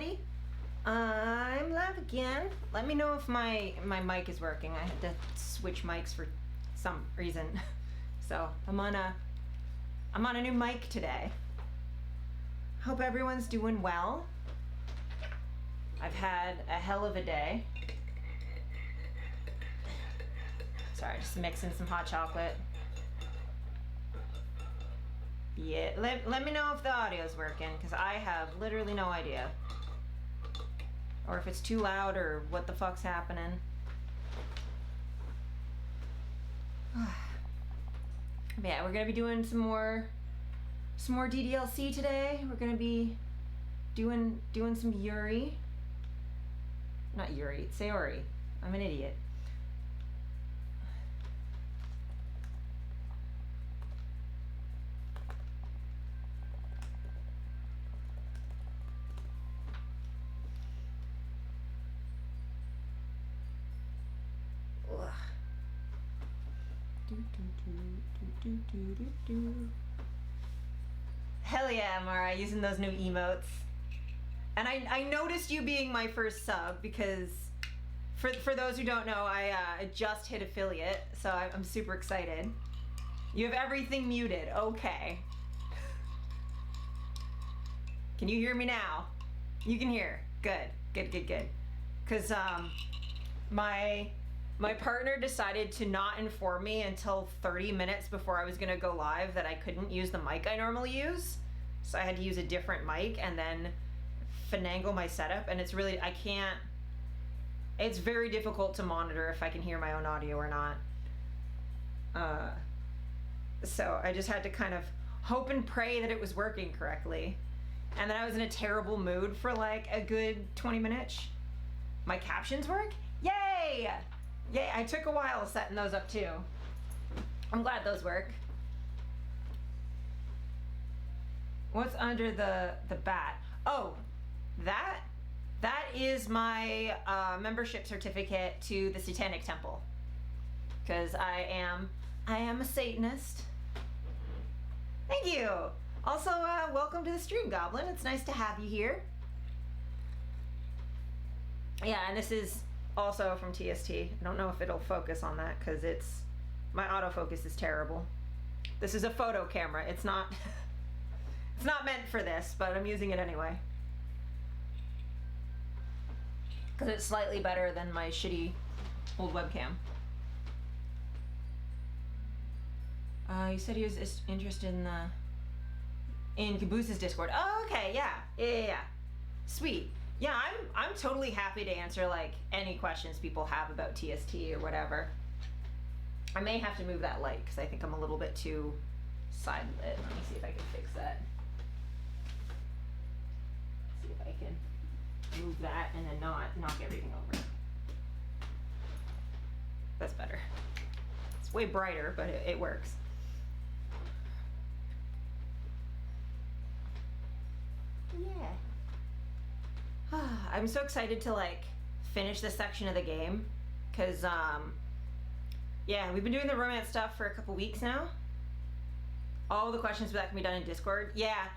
everybody. I'm live again. Let me know if my mic is working. I had to switch mics for some reason. So I'm on a new mic today. Hope everyone's doing well. I've had a hell of a day. Sorry, just mixing some hot chocolate. Yeah, let me know if the audio's working, because I have literally no idea. Or if it's too loud or what the fuck's happening. But yeah, we're gonna be doing some more DDLC today. We're gonna be doing some Yuri. Not Yuri, it's Sayori. I'm an idiot. Hell yeah, Mara, using those new emotes. And I noticed you being my first sub because for those who don't know, I just hit affiliate, so I'm super excited. You have everything muted, okay. Can you hear me now? You can hear, good. Cause my partner decided to not inform me until 30 minutes before I was gonna go live that I couldn't use the mic I normally use. So I had to use a different mic and then finagle my setup, and it's really, it's very difficult to monitor if I can hear my own audio or not. So I just had to kind of hope and pray that it was working correctly. And then I was in a terrible mood for like a good 20 minutes. My captions work? Yay! Yay, I took a while setting those up too. I'm glad those work. What's under the bat? Oh, that is my membership certificate to the Satanic Temple. Because I am a Satanist. Thank you. Also, welcome to the stream, Goblin. It's nice to have you here. Yeah, and this is also from TST. I don't know if it'll focus on that because my autofocus is terrible. This is a photo camera. It's not it's not meant for this, but I'm using it anyway. Because it's slightly better than my shitty old webcam. You said he was interested in Cabooses Discord. Oh, okay, yeah. Sweet. Yeah, I'm totally happy to answer like any questions people have about TST or whatever. I may have to move that light because I think I'm a little bit too side lit. Let me see if I can fix that. See if I can move that and then not knock everything over. That's better. It's way brighter, but it works. Yeah. I'm so excited to like finish this section of the game because yeah, we've been doing the romance stuff for a couple weeks now. All the questions that can be done in Discord. Yeah,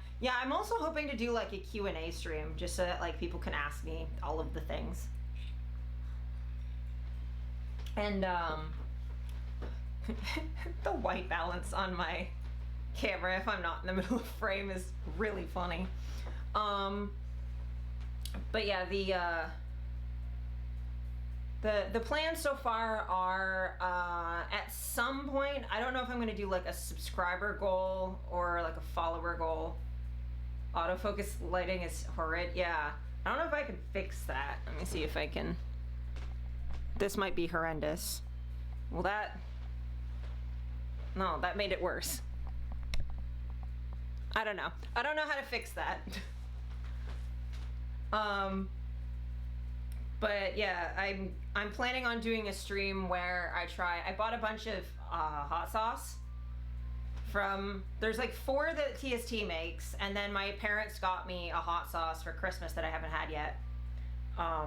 I'm also hoping to do like a Q&A stream just so that like people can ask me all of the things. And the white balance on my camera if I'm not in the middle of frame is really funny. But yeah, the plans so far are at some point, I don't know if I'm going to do like a subscriber goal or like a follower goal. Autofocus lighting is horrid. Yeah, I don't know if I can fix that. Let me see if I can. This might be horrendous. Well, that made it worse. I don't know how to fix that. But yeah, I'm planning on doing a stream where I bought a bunch of hot sauce there's like 4 that TST makes, and then my parents got me a hot sauce for Christmas that I haven't had yet.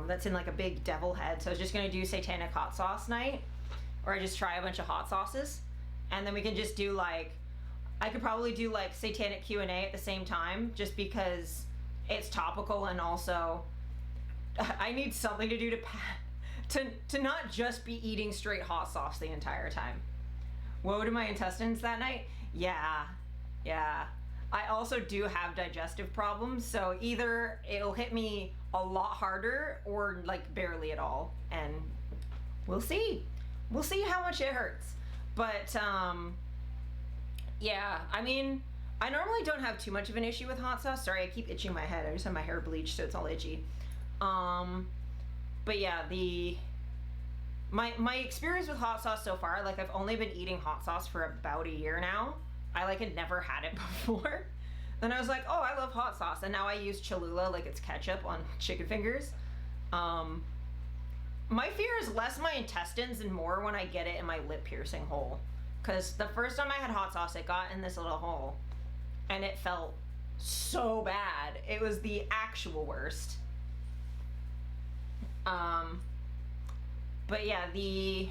That's in like a big devil head, so I was just gonna do satanic hot sauce night, or I just try a bunch of hot sauces, and then we can just do like, I could probably do like satanic Q&A at the same time, just because it's topical, and also I need something to do to not just be eating straight hot sauce the entire time. Woe to my intestines that night. Yeah. I also do have digestive problems, so either it'll hit me a lot harder or like barely at all, and we'll see how much it hurts. But yeah, I mean, I normally don't have too much of an issue with hot sauce. Sorry, I keep itching my head. I just have my hair bleached, so it's all itchy. But yeah, my experience with hot sauce so far, like I've only been eating hot sauce for about a year now. I like had never had it before. Then I was like, oh, I love hot sauce, and now I use Cholula like it's ketchup on chicken fingers. My fear is less my intestines and more when I get it in my lip piercing hole. Because the first time I had hot sauce, it got in this little hole, and it felt so bad. It was the actual worst. But yeah, the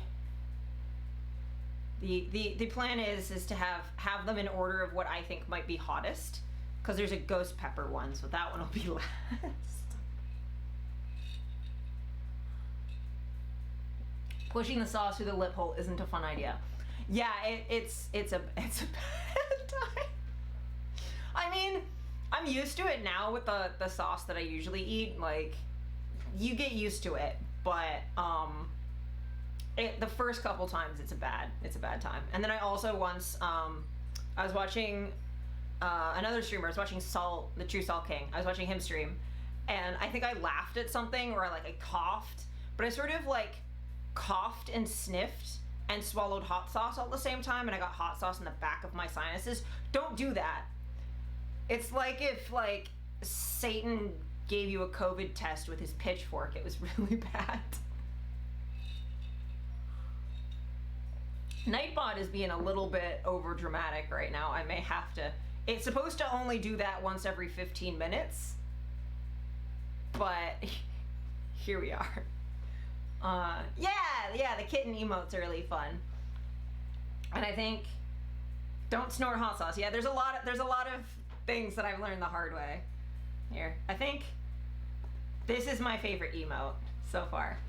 plan is to have them in order of what I think might be hottest, because there's a ghost pepper one, so that one will be last. Pushing the sauce through the lip hole isn't a fun idea. Yeah, it's a bad time. I mean, I'm used to it now with the sauce that I usually eat. Like, you get used to it, but the first couple times it's a bad time. And then I also once I was watching another streamer. I was watching Salt, the True Salt King. I was watching him stream, and I think I laughed at something, or I coughed, but I sort of like coughed and sniffed and swallowed hot sauce all at the same time, and I got hot sauce in the back of my sinuses. Don't do that. It's like if like Satan gave you a COVID test with his pitchfork. It was really bad. Nightbot is being a little bit over dramatic right now. I may have to. It's supposed to only do that once every 15 minutes, but here we are. Yeah, the kitten emotes are really fun. And I think don't snort hot sauce. Yeah, there's a lot of things that I've learned the hard way. Here, I think this is my favorite emote so far.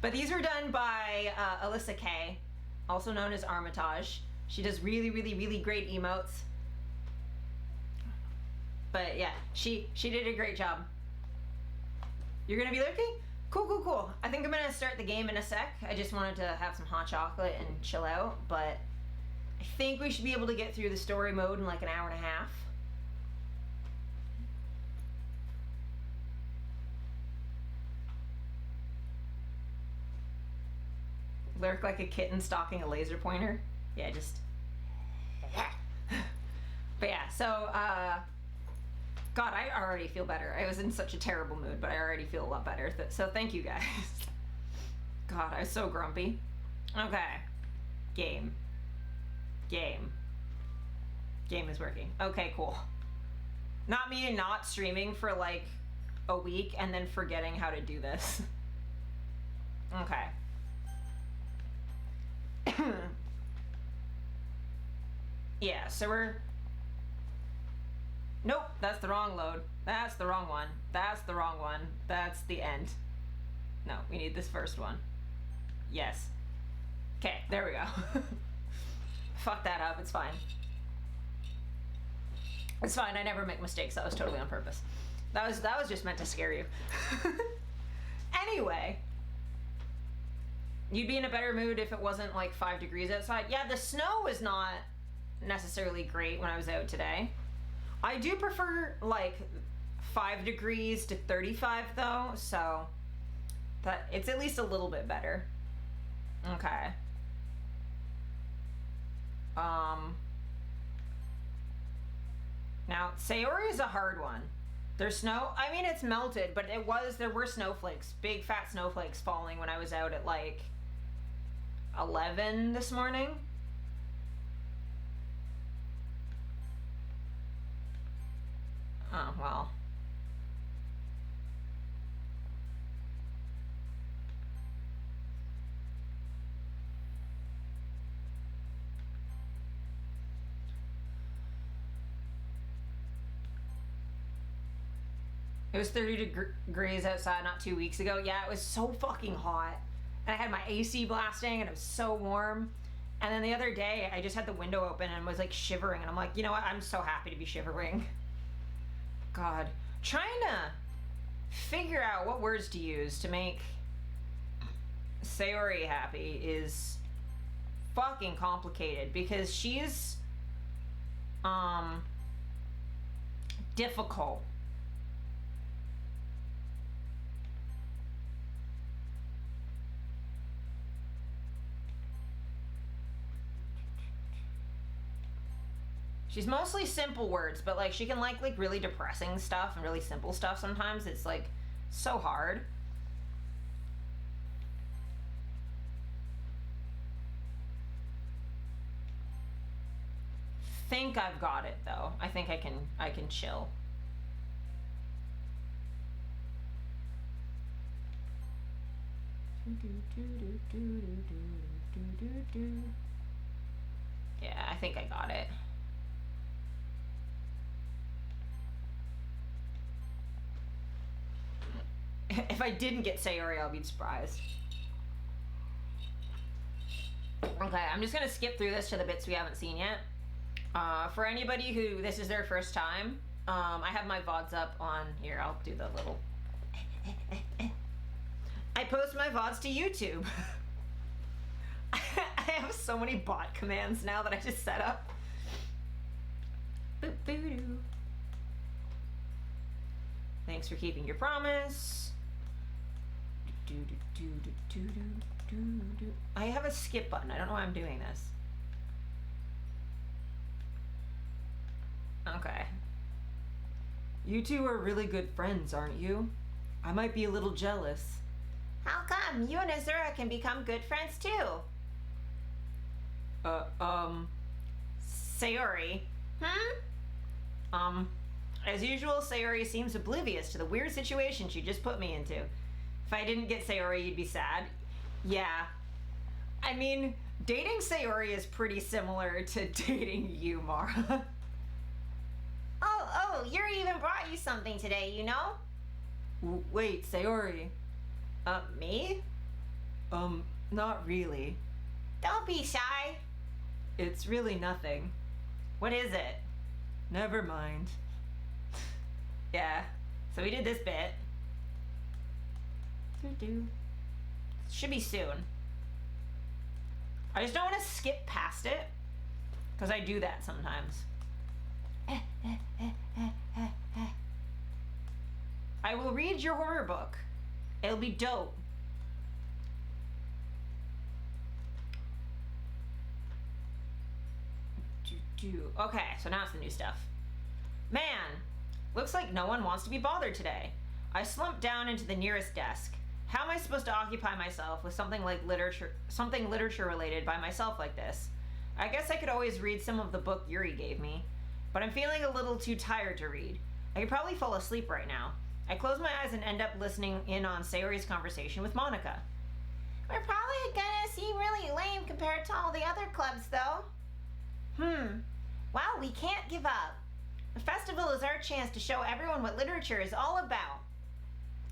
But these were done by Alyssa K, also known as Armitage. She does really, really, really great emotes. But yeah, she did a great job. You're gonna be lurking? Cool. I think I'm gonna start the game in a sec. I just wanted to have some hot chocolate and chill out, but I think we should be able to get through the story mode in like an hour and a half. Lurk like a kitten stalking a laser pointer. Yeah, just. But yeah, so God, I already feel better. I was in such a terrible mood, but I already feel a lot better. So thank you guys. God, I was so grumpy. Okay. Game is working. Okay, cool. Not me not streaming for like a week and then forgetting how to do this. Okay. Yeah, so we're... Nope, that's the wrong load. That's the wrong one. That's the wrong one. That's the end. No, we need this first one. Yes. Okay, there we go. Fuck that up, it's fine. It's fine, I never make mistakes. That was totally on purpose. That was just meant to scare you. Anyway. You'd be in a better mood if it wasn't like 5 degrees outside. Yeah, the snow is not necessarily great when I was out today. I do prefer like 5 degrees to 35 though, so that it's at least a little bit better. Okay. Now Sayori is a hard one. There's snow. I mean, it's melted, but there were snowflakes, big fat snowflakes falling when I was out at like 11 this morning. Oh, well. It was 30 degrees outside not 2 weeks ago. Yeah, it was so fucking hot. And I had my AC blasting and it was so warm. And then the other day, I just had the window open and was like shivering. And I'm like, you know what? I'm so happy to be shivering. God. Trying to figure out what words to use to make Sayori happy is fucking complicated because she's difficult. She's mostly simple words, but like she can like really depressing stuff and really simple stuff sometimes. It's like so hard. Think I've got it though. I think I can chill. Yeah, I think I got it. If I didn't get Sayori, I'll be surprised. Okay, I'm just gonna skip through this to the bits we haven't seen yet. For anybody who this is their first time, I have my VODs up on here. I'll do the little. I post my VODs to YouTube. I have so many bot commands now that I just set up. Thanks for keeping your promise. I have a skip button. I don't know why I'm doing this. Okay. You two are really good friends, aren't you? I might be a little jealous. How come? You and Azura can become good friends too. Sayori. As usual, Sayori seems oblivious to the weird situation she just put me into. If I didn't get Sayori, you'd be sad. Yeah. I mean, dating Sayori is pretty similar to dating you, Mara. Oh, Yuri even brought you something today, you know? Wait, Sayori. Me? Not really. Don't be shy. It's really nothing. What is it? Never mind. Yeah, so we did this bit. Should be soon. I just don't want to skip past it, because I do that sometimes. I will read your horror book. It'll be dope. Okay, so now it's the new stuff. Man, looks like no one wants to be bothered today. I slumped down into the nearest desk. How am I supposed to occupy myself with something literature related by myself like this? I guess I could always read some of the book Yuri gave me, but I'm feeling a little too tired to read. I could probably fall asleep right now. I close my eyes and end up listening in on Sayori's conversation with Monica. We're probably gonna seem really lame compared to all the other clubs, though. Well, we can't give up. The festival is our chance to show everyone what literature is all about.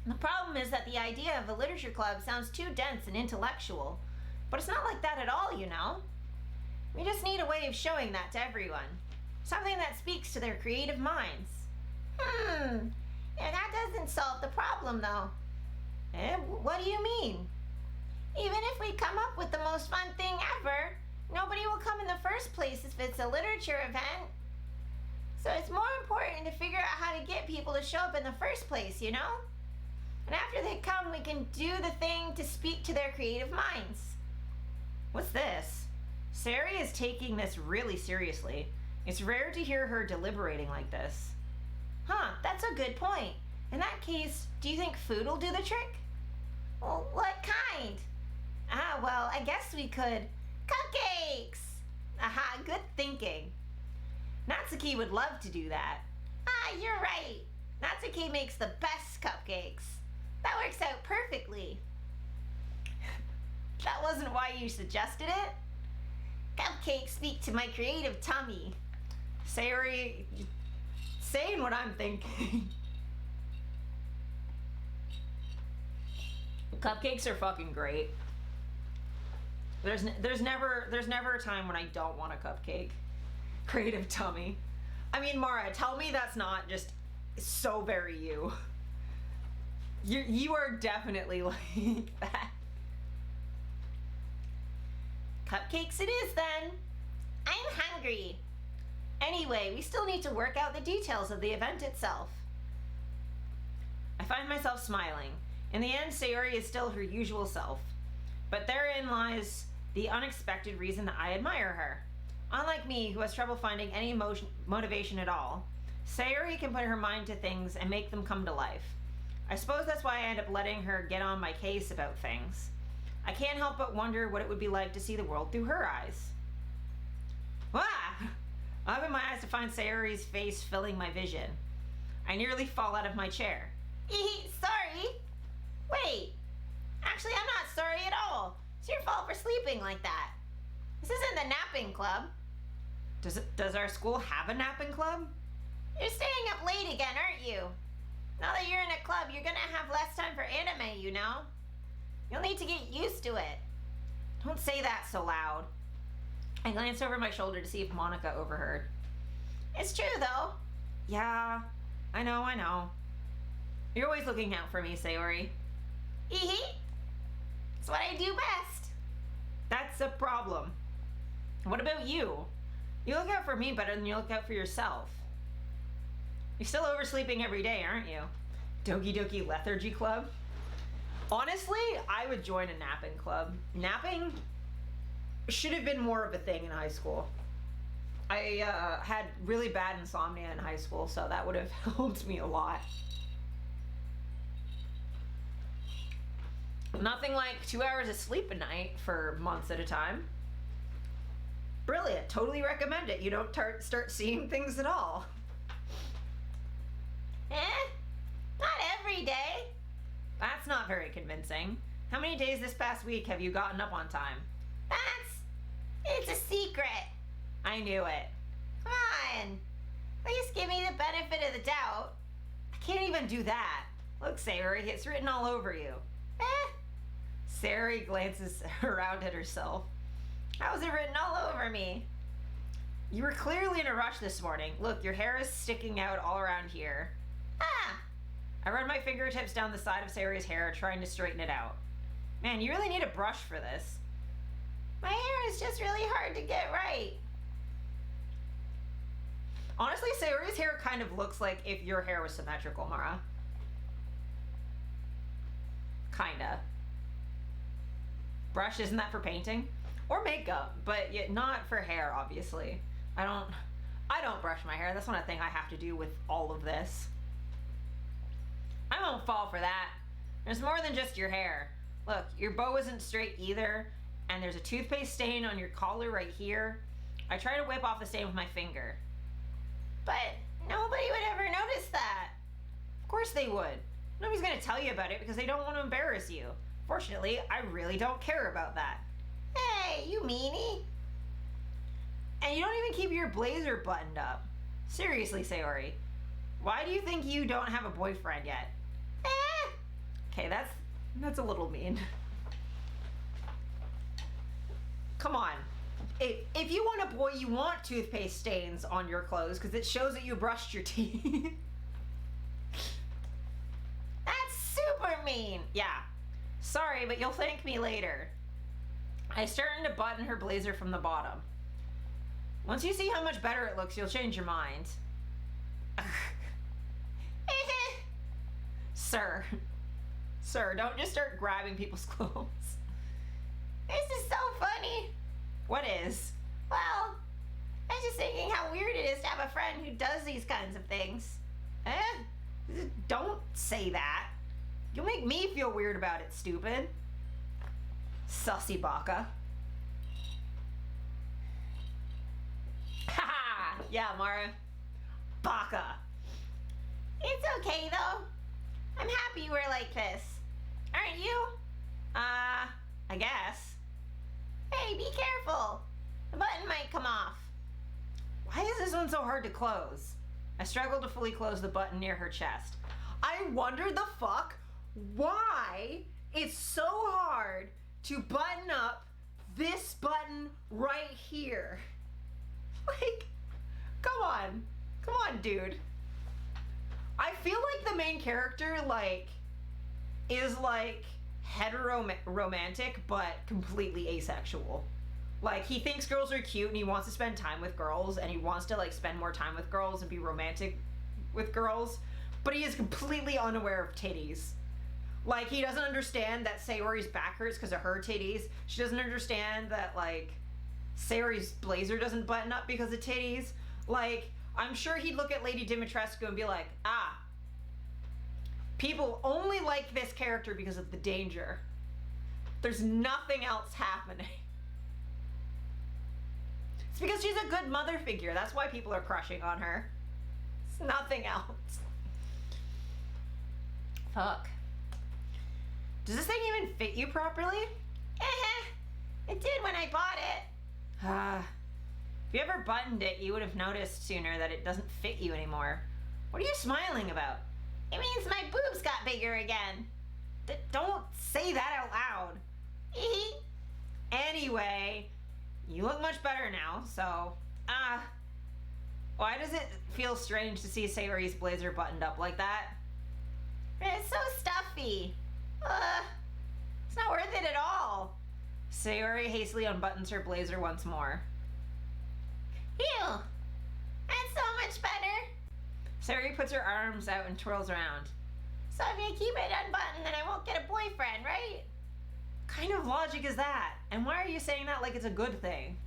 The problem is that the idea of a literature club sounds too dense and intellectual. But it's not like that at all, you know? We just need a way of showing that to everyone. Something that speaks to their creative minds. Yeah, that doesn't solve the problem, though. What do you mean? Even if we come up with the most fun thing ever, nobody will come in the first place if it's a literature event. So it's more important to figure out how to get people to show up in the first place, you know? And after they come, we can do the thing to speak to their creative minds. What's this? Sari is taking this really seriously. It's rare to hear her deliberating like this. That's a good point. In that case, do you think food will do the trick? Well, what kind? Well, I guess we could. Cupcakes! Aha, good thinking. Natsuki would love to do that. You're right. Natsuki makes the best cupcakes. That works out perfectly. That wasn't why you suggested it? Cupcakes speak to my creative tummy. Sayori, saying what I'm thinking. Cupcakes are fucking great. There's never a time when I don't want a cupcake. Creative tummy. I mean, Mara, tell me that's not just so very you. You are definitely like that. Cupcakes it is then. I'm hungry. Anyway, we still need to work out the details of the event itself. I find myself smiling. In the end, Sayori is still her usual self. But therein lies the unexpected reason that I admire her. Unlike me, who has trouble finding any motivation at all, Sayori can put her mind to things and make them come to life. I suppose that's why I end up letting her get on my case about things. I can't help but wonder what it would be like to see the world through her eyes. Wah! I open my eyes to find Sayori's face filling my vision. I nearly fall out of my chair. Sorry. Wait. Actually, I'm not sorry at all. It's your fault for sleeping like that. This isn't the napping club. Does our school have a napping club? You're staying up late again, aren't you? Now that you're in a club, you're gonna have less time for anime, you know? You'll need to get used to it. Don't say that so loud. I glance over my shoulder to see if Monica overheard. It's true, though. Yeah, I know. You're always looking out for me, Sayori. It's what I do best. That's a problem. What about you? You look out for me better than you look out for yourself. You're still oversleeping every day, aren't you? Doki Doki Lethargy Club? Honestly, I would join a napping club. Napping should have been more of a thing in high school. I had really bad insomnia in high school, so that would have helped me a lot. Nothing like 2 hours of sleep a night for months at a time. Brilliant. Totally recommend it. You don't start seeing things at all. Not every day. That's not very convincing. How many days this past week have you gotten up on time? It's a secret. I knew it. Come on. At least give me the benefit of the doubt. I can't even do that. Look, Sayori, it's written all over you. Sayori glances around at herself. How is it written all over me? You were clearly in a rush this morning. Look, your hair is sticking out all around here. I run my fingertips down the side of Sayori's hair, trying to straighten it out. Man, you really need a brush for this. My hair is just really hard to get right. Honestly, Sayori's hair kind of looks like if your hair was symmetrical, Mara. Kinda. Brush, isn't that for painting? Or makeup, but yet not for hair, obviously. I don't brush my hair. That's not a thing I have to do with all of this. I won't fall for that. There's more than just your hair. Look, your bow isn't straight either, and there's a toothpaste stain on your collar right here. I try to wipe off the stain with my finger. But nobody would ever notice that. Of course they would. Nobody's gonna tell you about it because they don't want to embarrass you. Fortunately, I really don't care about that. Hey, you meanie. And you don't even keep your blazer buttoned up. Seriously, Sayori. Why do you think you don't have a boyfriend yet? Okay, that's a little mean. Come on. If you want a boy, you want toothpaste stains on your clothes because it shows that you brushed your teeth. That's super mean. Yeah. Sorry, but you'll thank me later. I started to button her blazer from the bottom. Once you see how much better it looks, you'll change your mind. Sir, don't just start grabbing people's clothes. This is so funny. What is? Well, I was just thinking how weird it is to have a friend who does these kinds of things. Don't say that. You'll make me feel weird about it, stupid. Sussy baka. Haha! Yeah, Mara. Baka. It's okay, though. I'm happy we're like this. Aren't you? I guess. Hey, be careful. The button might come off. Why is this one so hard to close? I struggled to fully close the button near her chest. I wonder the fuck why it's so hard to button up this button right here. Like, come on, dude. I feel like the main character, like, is like romantic, but completely asexual. Like, he thinks girls are cute and he wants to spend time with girls and he wants to, like, spend more time with girls and be romantic with girls, but he is completely unaware of titties. Like, he doesn't understand that Sayori's back hurts because of her titties. She doesn't understand that, like, Sayori's blazer doesn't button up because of titties. Like, I'm sure he'd look at Lady Dimitrescu and be like, ah, people only like this character because of the danger. There's nothing else happening. It's because she's a good mother figure. That's why people are crushing on her. It's nothing else. Fuck. Does this thing even fit you properly? It did when I bought it. If you ever buttoned it, you would have noticed sooner that it doesn't fit you anymore. What are you smiling about? It means my boobs got bigger again. Don't say that out loud. Anyway, you look much better now, so, why does it feel strange to see Sayori's blazer buttoned up like that? It's so stuffy. It's not worth it at all. Sayori hastily unbuttons her blazer once more. Ew, that's so much better. Sayori puts her arms out and twirls around. So if you keep it unbuttoned, then I won't get a boyfriend, right? Kind of logic is that? And why are you saying that like it's a good thing?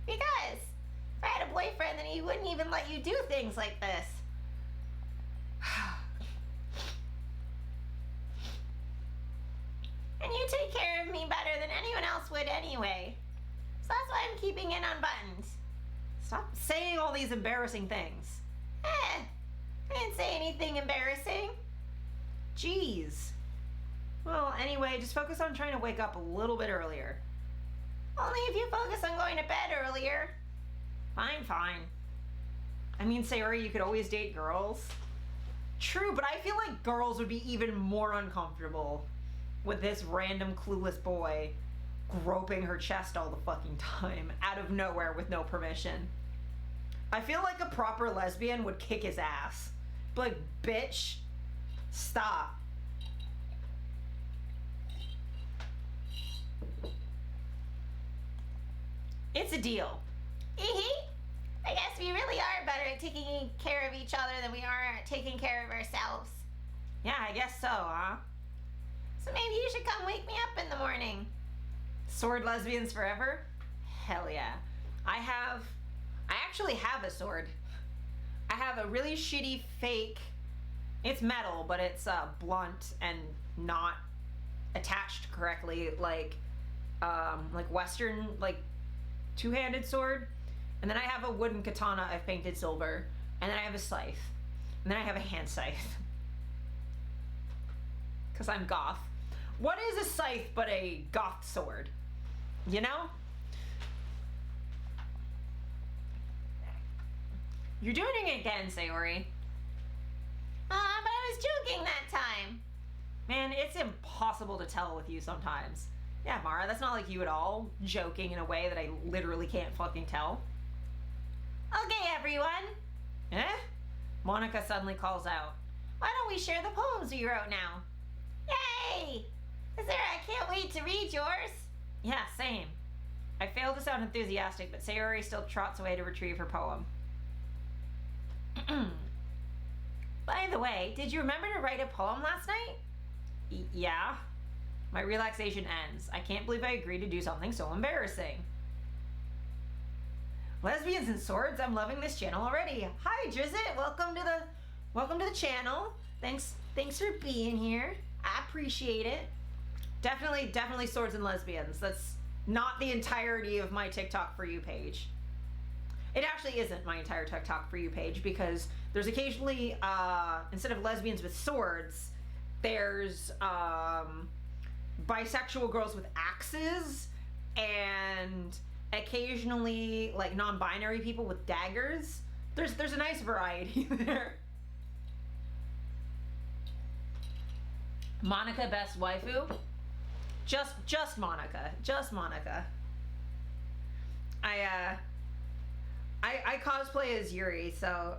Because if I had a boyfriend, then he wouldn't even let you do things like this. And you take care of me better than anyone else would anyway. So that's why I'm keeping it unbuttoned. Stop saying all these embarrassing things. I didn't say anything embarrassing. Jeez. Well, anyway, just focus on trying to wake up a little bit earlier. Only if you focus on going to bed earlier. Fine. I mean, Sayori, you could always date girls. True, but I feel like girls would be even more uncomfortable with this random clueless boy groping her chest all the fucking time, out of nowhere with no permission. I feel like a proper lesbian would kick his ass. Be like, bitch, stop. It's a deal. I guess we really are better at taking care of each other than we are at taking care of ourselves. Yeah, I guess so, huh? So maybe you should come wake me up in the morning. Sword lesbians forever? Hell yeah. I actually have a sword. I have a really shitty fake, it's metal, but it's blunt and not attached correctly, like Western, like, two-handed sword. And then I have a wooden katana I've painted silver. And then I have a scythe. And then I have a hand scythe. Because I'm goth. What is a scythe but a goth sword? You know? You're doing it again, Sayori. But I was joking that time. Man, it's impossible to tell with you sometimes. Yeah, Mara, that's not like you at all, joking in a way that I literally can't fucking tell. Okay, everyone. Eh? Monica suddenly calls out. Why don't we share the poems we wrote now? Yay! I can't wait to read yours. Yeah, same. I fail to sound enthusiastic, but Sayori still trots away to retrieve her poem. By the way, did you remember to write a poem last night? Yeah. My relaxation ends. I can't believe I agreed to do something so embarrassing. Lesbians and swords, I'm loving this channel already. Hi, Drizzt. Welcome to the channel. Thanks for being here. I appreciate it. Definitely swords and lesbians. That's not the entirety of my TikTok For You page. It actually isn't my entire TikTok For You page because there's occasionally, instead of lesbians with swords, there's bisexual girls with axes and occasionally like non-binary people with daggers. There's a nice variety there. Monica best waifu? Just Monica. Just Monica. I cosplay as Yuri, so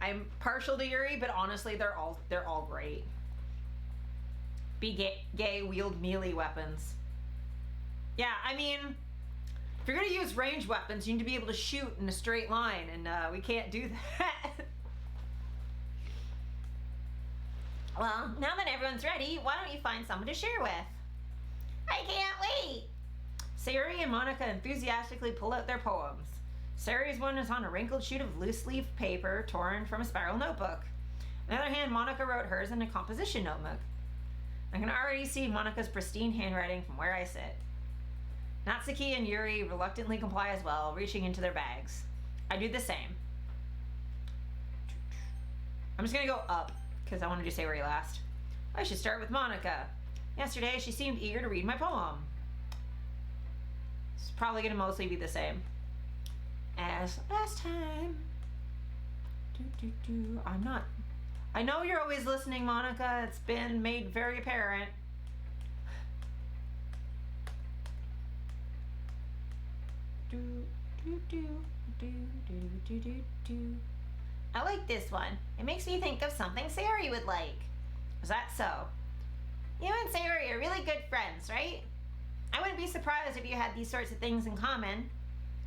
I'm partial to Yuri, but honestly, they're all great. Be gay, wield melee weapons. Yeah, I mean, if you're gonna use ranged weapons, you need to be able to shoot in a straight line, and we can't do that. Well, now that everyone's ready, why don't you find someone to share with? I can't wait! Sayori and Monica enthusiastically pull out their poems. Sayori's one is on a wrinkled sheet of loose-leaf paper torn from a spiral notebook. On the other hand, Monica wrote hers in a composition notebook. I can already see Monica's pristine handwriting from where I sit. Natsuki and Yuri reluctantly comply as well, reaching into their bags. I do the same. I'm just gonna go up, because I want to do Sayori last. I should start with Monica. Yesterday, she seemed eager to read my poem. It's probably gonna mostly be the same as last time. I'm not. I know you're always listening, Monica. It's been made very apparent. I like this one. It makes me think of something Sayori would like. Is that so? You and Sayori are really good friends, right? I wouldn't be surprised if you had these sorts of things in common.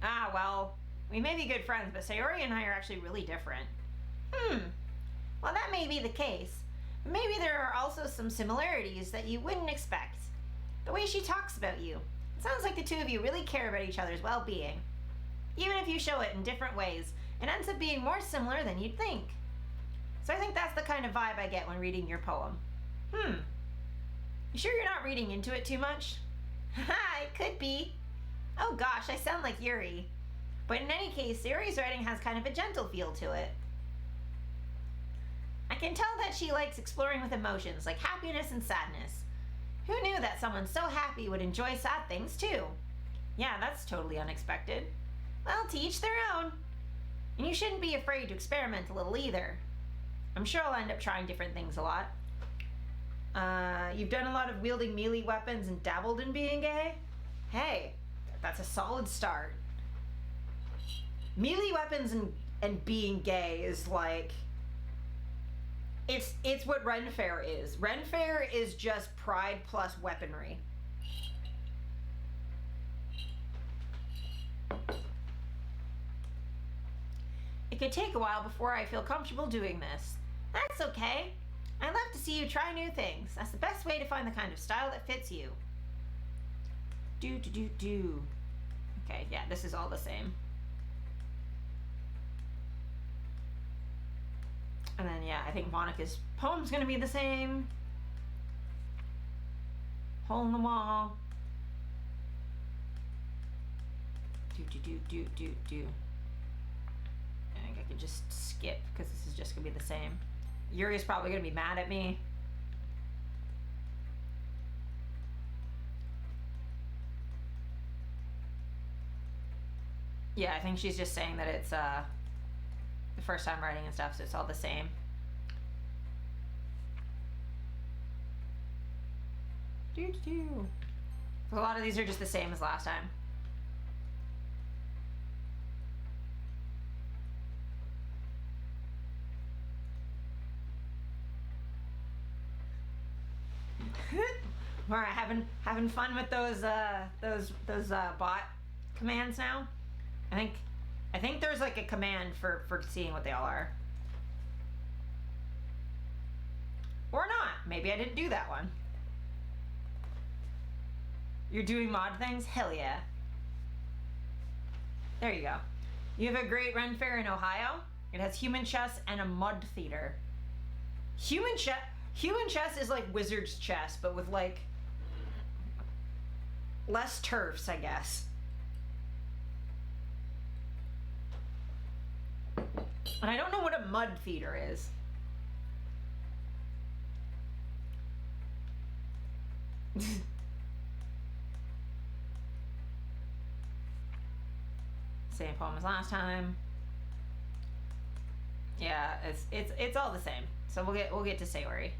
Ah, well, we may be good friends, but Sayori and I are actually really different. Well, that may be the case. But maybe there are also some similarities that you wouldn't expect. The way she talks about you. It sounds like the two of you really care about each other's well-being. Even if you show it in different ways, it ends up being more similar than you'd think. So I think that's the kind of vibe I get when reading your poem. You sure you're not reading into it too much? Haha, it could be. Oh gosh, I sound like Yuri. But in any case, Sayori's writing has kind of a gentle feel to it. I can tell that she likes exploring with emotions like happiness and sadness. Who knew that someone so happy would enjoy sad things too? Yeah, that's totally unexpected. Well, to each their own. And you shouldn't be afraid to experiment a little either. I'm sure I'll end up trying different things a lot. You've done a lot of wielding melee weapons and dabbled in being gay? Hey, that's a solid start. Melee weapons and being gay is like... It's what Ren Fair is. Ren Fair is just pride plus weaponry. It could take a while before I feel comfortable doing this. That's okay. I love to see you try new things. That's the best way to find the kind of style that fits you. Okay, yeah, this is all the same. And then, yeah, I think Monica's poem's gonna be the same. Hole in the wall. I think I could just skip because this is just gonna be the same. Yuri's probably gonna be mad at me. Yeah, I think she's just saying that it's the first time writing and stuff, so it's all the same. A lot of these are just the same as last time. All right, having fun with those bot commands now. I think there's like a command for seeing what they all are. Or not. Maybe I didn't do that one. You're doing mod things? Hell yeah. There you go. You have a great Ren Fair in Ohio. It has human chess and a mud theater. Human chess is like wizard's chess, but with like less turfs, I guess. And I don't know what a mud theater is. Same poem as last time. Yeah, it's all the same. So we'll get to Sayori.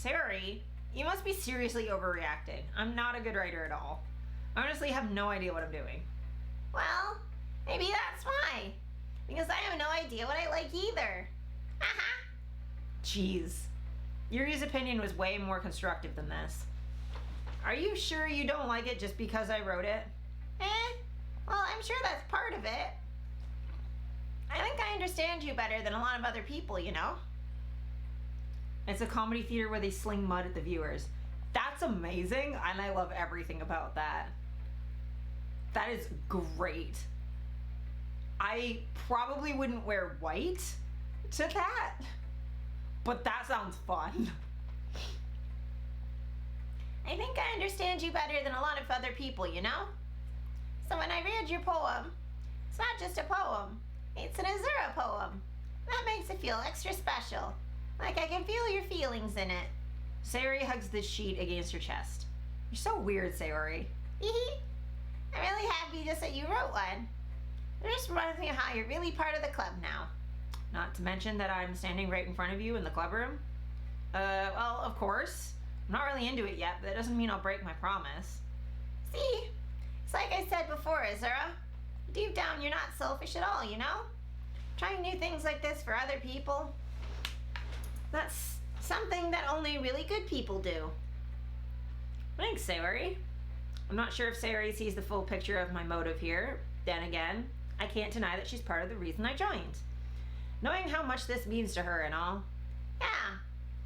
Sayori, you must be seriously overreacting. I'm not a good writer at all. I honestly have no idea what I'm doing. Well, maybe that's why. Because I have no idea what I like either. Haha. Jeez. Yuri's opinion was way more constructive than this. Are you sure you don't like it just because I wrote it? Well, I'm sure that's part of it. I think I understand you better than a lot of other people, you know? It's a comedy theater where they sling mud at the viewers. That's amazing, and I love everything about that. That is great. I probably wouldn't wear white to that, but that sounds fun. I think I understand you better than a lot of other people, you know? So when I read your poem, it's not just a poem, it's an Azura poem. That makes it feel extra special. Like I can feel your feelings in it. Sayori hugs the sheet against her chest. You're so weird, Sayori. I'm really happy just that you wrote one. It just reminds me of how you're really part of the club now. Not to mention that I'm standing right in front of you in the club room. Well, of course. I'm not really into it yet, but that doesn't mean I'll break my promise. See? It's like I said before, Azura. Deep down, you're not selfish at all, you know? Trying new things like this for other people. That's something that only really good people do. Thanks, Sayori. I'm not sure if Sayori sees the full picture of my motive here. Then again, I can't deny that she's part of the reason I joined. Knowing how much this means to her and all. Yeah,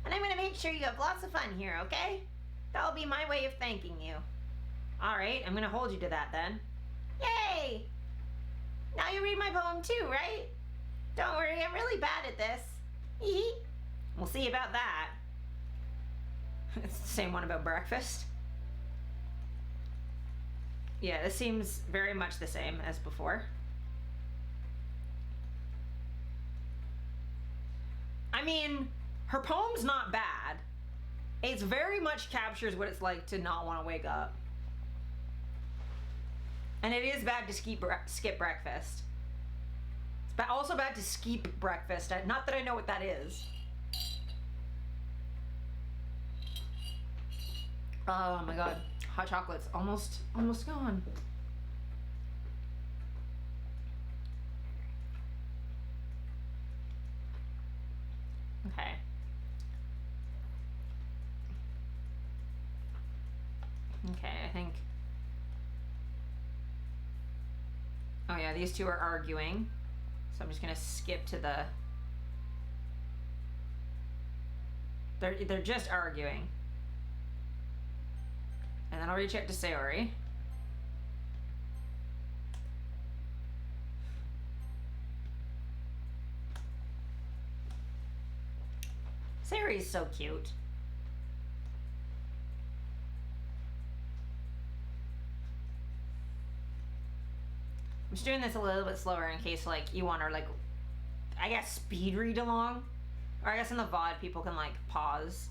and I'm gonna make sure you have lots of fun here, okay? That'll be my way of thanking you. Alright, I'm gonna hold you to that then. Yay! Now you read my poem too, right? Don't worry, I'm really bad at this. We'll see about that. It's the same one about breakfast. Yeah, this seems very much the same as before. I mean, her poem's not bad. It very much captures what it's like to not want to wake up. And it is bad to skip breakfast. It's also bad to skip breakfast. Not that I know what that is. Oh my god. Hot chocolate's almost gone. Okay. Okay, I think. Oh yeah, these two are arguing. So I'm just gonna skip to the. They're just arguing. And then I'll reach out to Sayori. Sayori's so cute. I'm just doing this a little bit slower in case, like, you want to, like, I guess speed read along. Or I guess in the VOD people can, like, pause.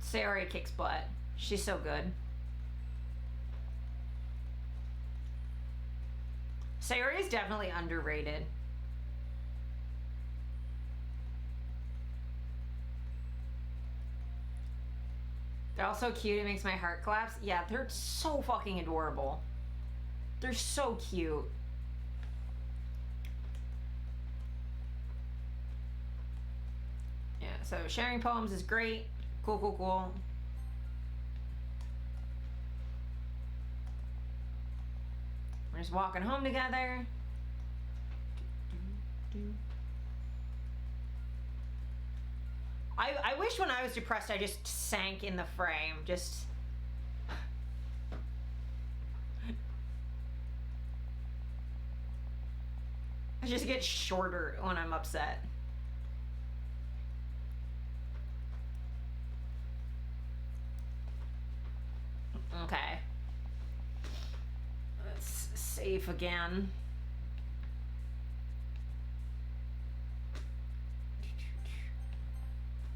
Sayori kicks butt. She's so good. Sayori is definitely underrated. They're all so cute, it makes my heart collapse. Yeah, they're so fucking adorable. They're so cute. Yeah, so sharing poems is great. Cool, cool, cool. We're just walking home together. I wish when I was depressed I just sank in the frame. Just... I just get shorter when I'm upset. Okay. Let's save again.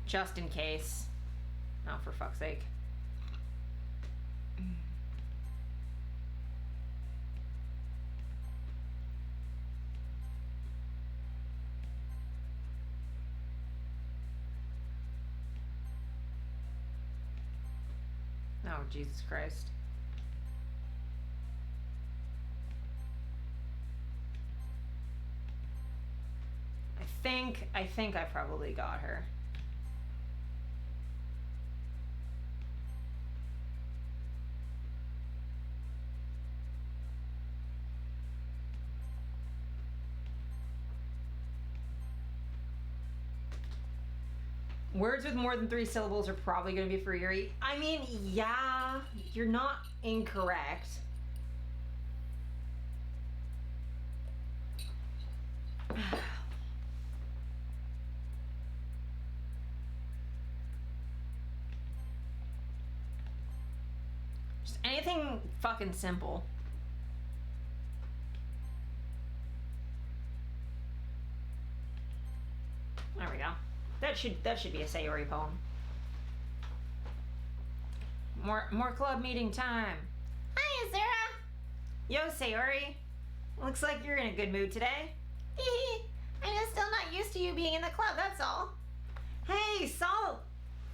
Just in case. Oh, for fuck's sake. Jesus Christ. I think I probably got her. Words with more than 3 syllables are probably going to be for Yuri. I mean, yeah, you're not incorrect. Just anything fucking simple. There we go. That should be a Sayori poem. More club meeting time. Hi, Azura. Yo, Sayori. Looks like you're in a good mood today. I'm just still not used to you being in the club, that's all. Hey, Salt.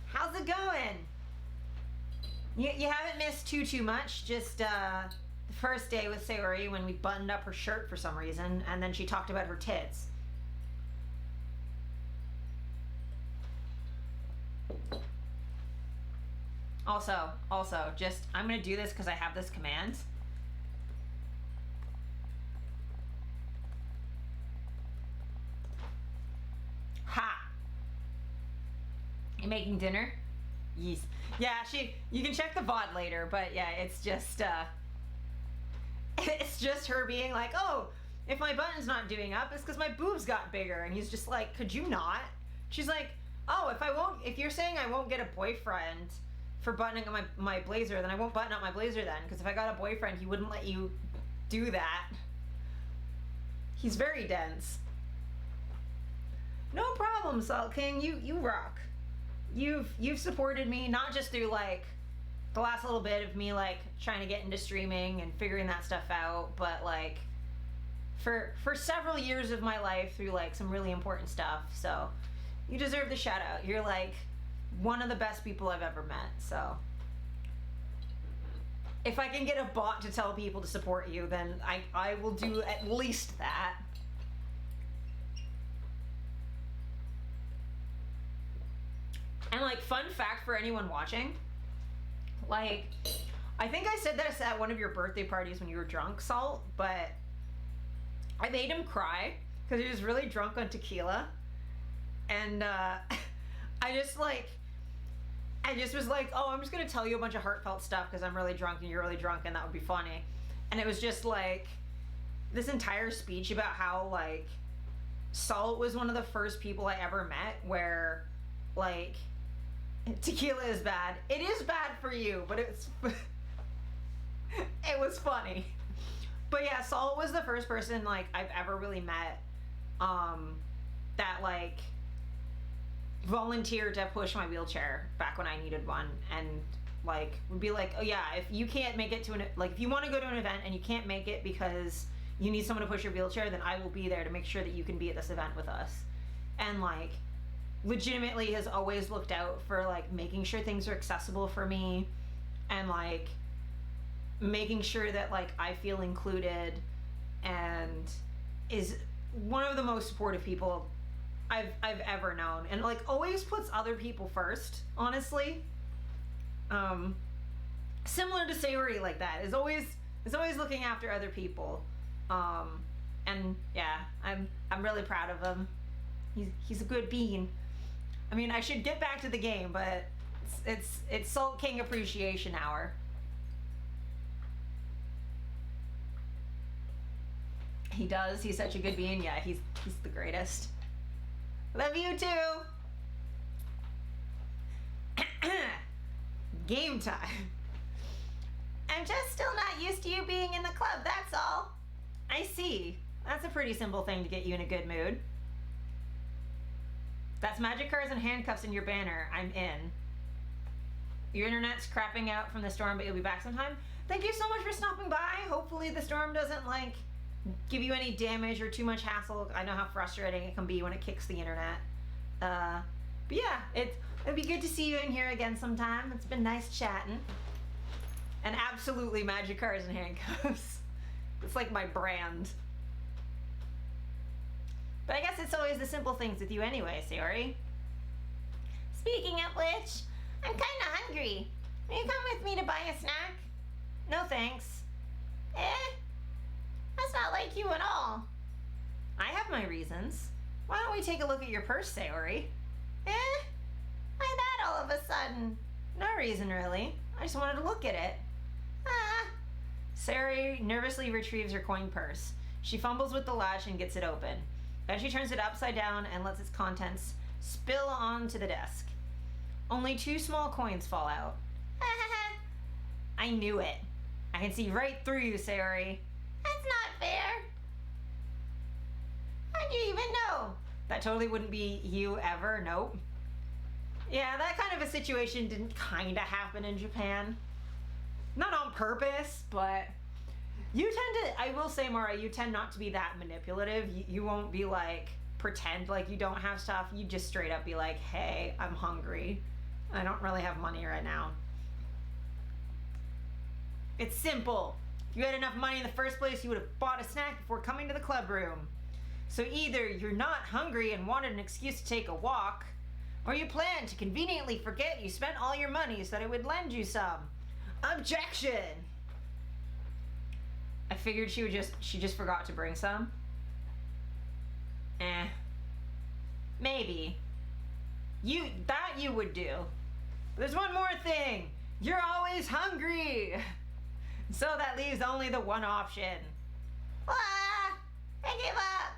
How's it going? You haven't missed too much. Just the first day with Sayori when we buttoned up her shirt for some reason, and then she talked about her tits. Also, just, I'm gonna do this because I have this command. Ha! You making dinner? Yes. Yeah, you can check the VOD later, but yeah, it's just, it's just her being like, oh, if my button's not doing up, it's because my boobs got bigger. And he's just like, could you not? She's like, oh, if you're saying I won't get a boyfriend for buttoning up my blazer, then I won't button up my blazer then, because if I got a boyfriend, he wouldn't let you do that. He's very dense. No problem, Salt King. You rock. You've supported me, not just through like the last little bit of me like trying to get into streaming and figuring that stuff out, but like for several years of my life through like some really important stuff. So you deserve the shout out. You're like one of the best people I've ever met. So if I can get a bot to tell people to support you, then I will do at least that. And like, fun fact for anyone watching, like, I think I said this at one of your birthday parties when you were drunk, Salt, but I made him cry because he was really drunk on tequila. And I just was like, oh, I'm just gonna tell you a bunch of heartfelt stuff because I'm really drunk and you're really drunk and that would be funny. And it was just like this entire speech about how like Salt was one of the first people I ever met where like tequila is bad. It is bad for you, but it was funny. But yeah, Salt was the first person like I've ever really met that like volunteered to push my wheelchair back when I needed one, and like would be like, oh yeah, if you can't make it to an, like if you want to go to an event and you can't make it because you need someone to push your wheelchair, then I will be there to make sure that you can be at this event with us. And like legitimately has always looked out for like making sure things are accessible for me and like making sure that like I feel included, and is one of the most supportive people I've ever known, and like always puts other people first, honestly. Similar to Sayori like that, is always looking after other people. And yeah, I'm really proud of him. He's a good bean. I mean, I should get back to the game, but it's Salt King Appreciation Hour. He does. He's such a good bean. Yeah, he's the greatest. Love you too. Game time. I'm just still not used to you being in the club, that's all. I see. That's a pretty simple thing to get you in a good mood. That's magic cards and handcuffs in your banner. I'm in. Your internet's crapping out from the storm, but you'll be back sometime. Thank you so much for stopping by. Hopefully the storm doesn't like give you any damage or too much hassle. I know how frustrating it can be when it kicks the internet. But yeah, it'd be good to see you in here again sometime. It's been nice chatting. And absolutely magic cars and handcuffs. It's like my brand. But I guess it's always the simple things with you anyway, Sayori. Speaking of which, I'm kinda hungry. Will you come with me to buy a snack? No thanks. That's not like you at all. I have my reasons. Why don't we take a look at your purse, Sayori? Why that all of a sudden? No reason, really. I just wanted to look at it. Sayori nervously retrieves her coin purse. She fumbles with the latch and gets it open. Then she turns it upside down and lets its contents spill onto the desk. Only 2 small coins fall out. I knew it. I can see right through you, Sayori. That's not fair. How'd you even know? That totally wouldn't be you ever, nope. Yeah, that kind of a situation didn't kind of happen in Japan. Not on purpose, but you tend to, I will say, Mara, you tend not to be that manipulative. You won't be like, pretend like you don't have stuff. You just straight up be like, hey, I'm hungry. I don't really have money right now. It's simple. If you had enough money in the first place, you would have bought a snack before coming to the club room. So either you're not hungry and wanted an excuse to take a walk, or you planned to conveniently forget you spent all your money so that it would lend you some. Objection! I figured she just forgot to bring some. Maybe. That you would do. There's one more thing. You're always hungry. So that leaves only the one option. I give up.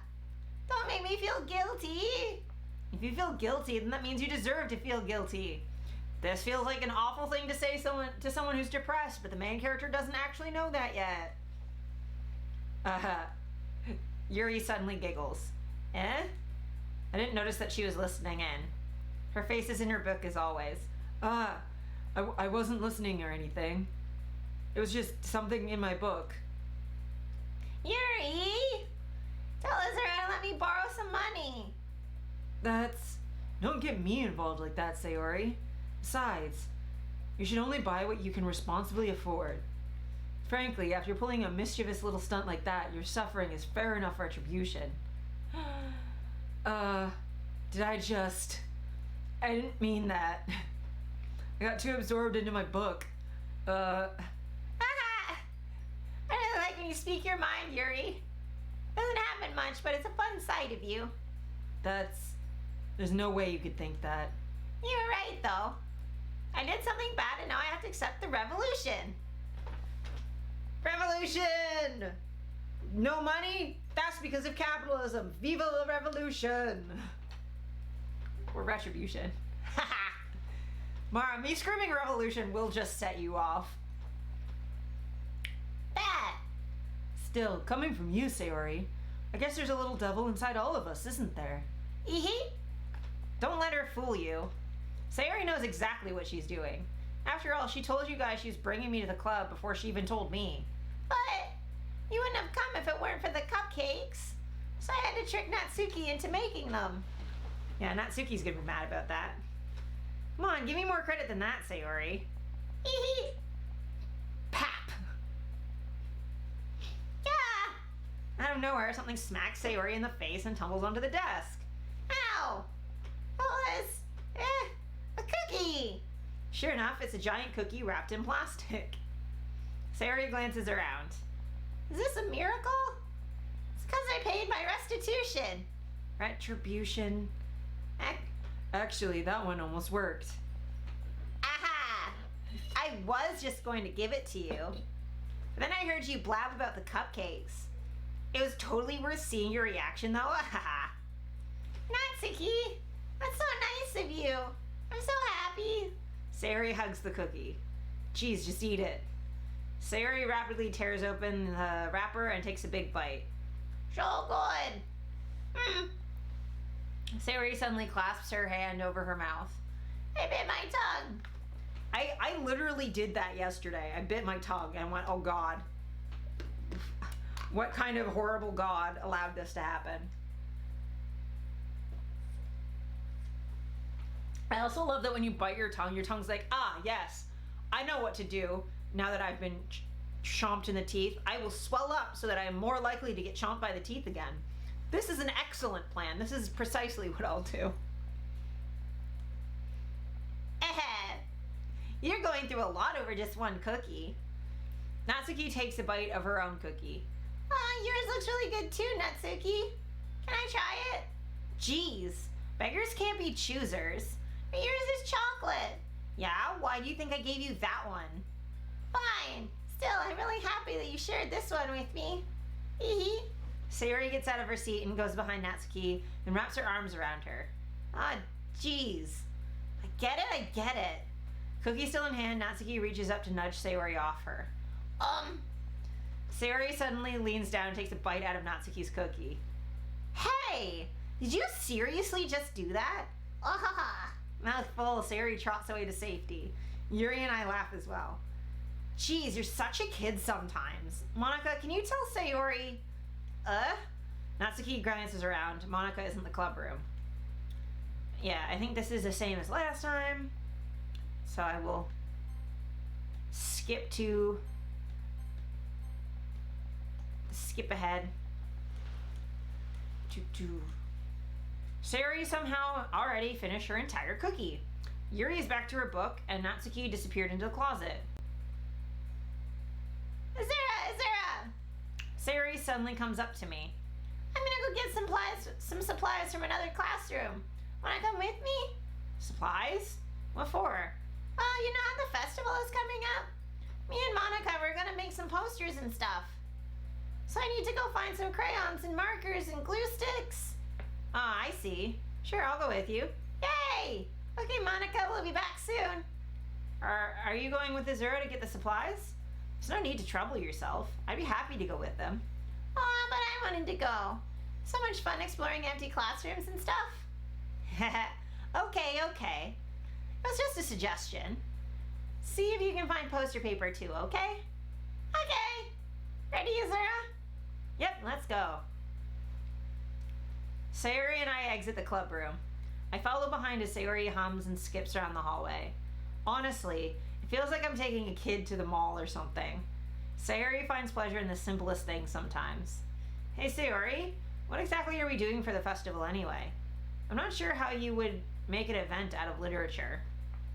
Don't make me feel guilty. If you feel guilty, then that means you deserve to feel guilty. This feels like an awful thing to say to someone who's depressed, but the main character doesn't actually know that yet. Yuri suddenly giggles. I didn't notice that she was listening in. Her face is in her book as always. I wasn't listening or anything. It was just something in my book. Yuri! Tell Azura to let me borrow some money. Don't get me involved like that, Sayori. Besides, you should only buy what you can responsibly afford. Frankly, after pulling a mischievous little stunt like that, your suffering is fair enough retribution. I didn't mean that. I got too absorbed into my book. I really like when you speak your mind, Yuri. Doesn't happen much, but it's a fun side of you. There's no way you could think that. You were right, though. I did something bad and now I have to accept the revolution. Revolution! No money? That's because of capitalism. Viva la revolution! Or retribution. Mara, me screaming revolution will just set you off. Bad. Still, coming from you, Sayori, I guess there's a little devil inside all of us, isn't there? Don't let her fool you. Sayori knows exactly what she's doing. After all, she told you guys she was bringing me to the club before she even told me. But you wouldn't have come if it weren't for the cupcakes. So I had to trick Natsuki into making them. Yeah, Natsuki's gonna be mad about that. Come on, give me more credit than that, Sayori. Pap! Yeah! Out of nowhere, something smacks Sayori in the face and tumbles onto the desk. Ow! What was... a cookie! Sure enough, it's a giant cookie wrapped in plastic. Sayori glances around. Is this a miracle? It's because I paid my restitution. Retribution. Actually, that one almost worked. Aha! I was just going to give it to you. But then I heard you blab about the cupcakes. It was totally worth seeing your reaction, though. Ahaha. Natsuki, that's so nice of you. I'm so happy. Sayori hugs the cookie. Geez, just eat it. Sayori rapidly tears open the wrapper and takes a big bite. So good. Sayori suddenly clasps her hand over her mouth. I bit my tongue. I literally did that yesterday. I bit my tongue and went, oh God. What kind of horrible God allowed this to happen? I also love that when you bite your tongue's like, ah, yes, I know what to do. now that I've been chomped in the teeth, I will swell up so that I am more likely to get chomped by the teeth again. This is an excellent plan. This is precisely what I'll do. You're going through a lot over just one cookie. Natsuki takes a bite of her own cookie. Yours looks really good too, Natsuki. Can I try it? Jeez, beggars can't be choosers. But yours is chocolate. Yeah? Why do you think I gave you that one? Fine. Still, I'm really happy that you shared this one with me. Hee hee. Sayori gets out of her seat and goes behind Natsuki and wraps her arms around her. Jeez. I get it. Cookie still in hand, Natsuki reaches up to nudge Sayori off her. Sayori suddenly leans down and takes a bite out of Natsuki's cookie. Hey! Did you seriously just do that? Mouth full, Sayori trots away to safety. Yuri and I laugh as well. Geez, you're such a kid sometimes. Monica, can you tell Sayori... Natsuki glances around. Monica is in the club room. Yeah, I think this is the same as last time. So I will skip ahead. Sayori somehow already finished her entire cookie. Yuri is back to her book, and Natsuki disappeared into the closet. Azura! Sayori suddenly comes up to me. I'm gonna go get some supplies from another classroom. Wanna come with me? Supplies? What for? You know how the festival is coming up? Me and Monica were gonna make some posters and stuff. So I need to go find some crayons and markers and glue sticks. I see. Sure, I'll go with you. Yay! Okay, Monica, we'll be back soon. Are you going with Azura to get the supplies? There's no need to trouble yourself. I'd be happy to go with them. But I wanted to go. So much fun exploring empty classrooms and stuff. Okay. It was just a suggestion. See if you can find poster paper too, okay? Okay. Ready, Azura? Yep, let's go. Sayori and I exit the club room. I follow behind as Sayori hums and skips around the hallway. Honestly, it feels like I'm taking a kid to the mall or something. Sayori finds pleasure in the simplest things sometimes. Hey Sayori, what exactly are we doing for the festival anyway? I'm not sure how you would make an event out of literature.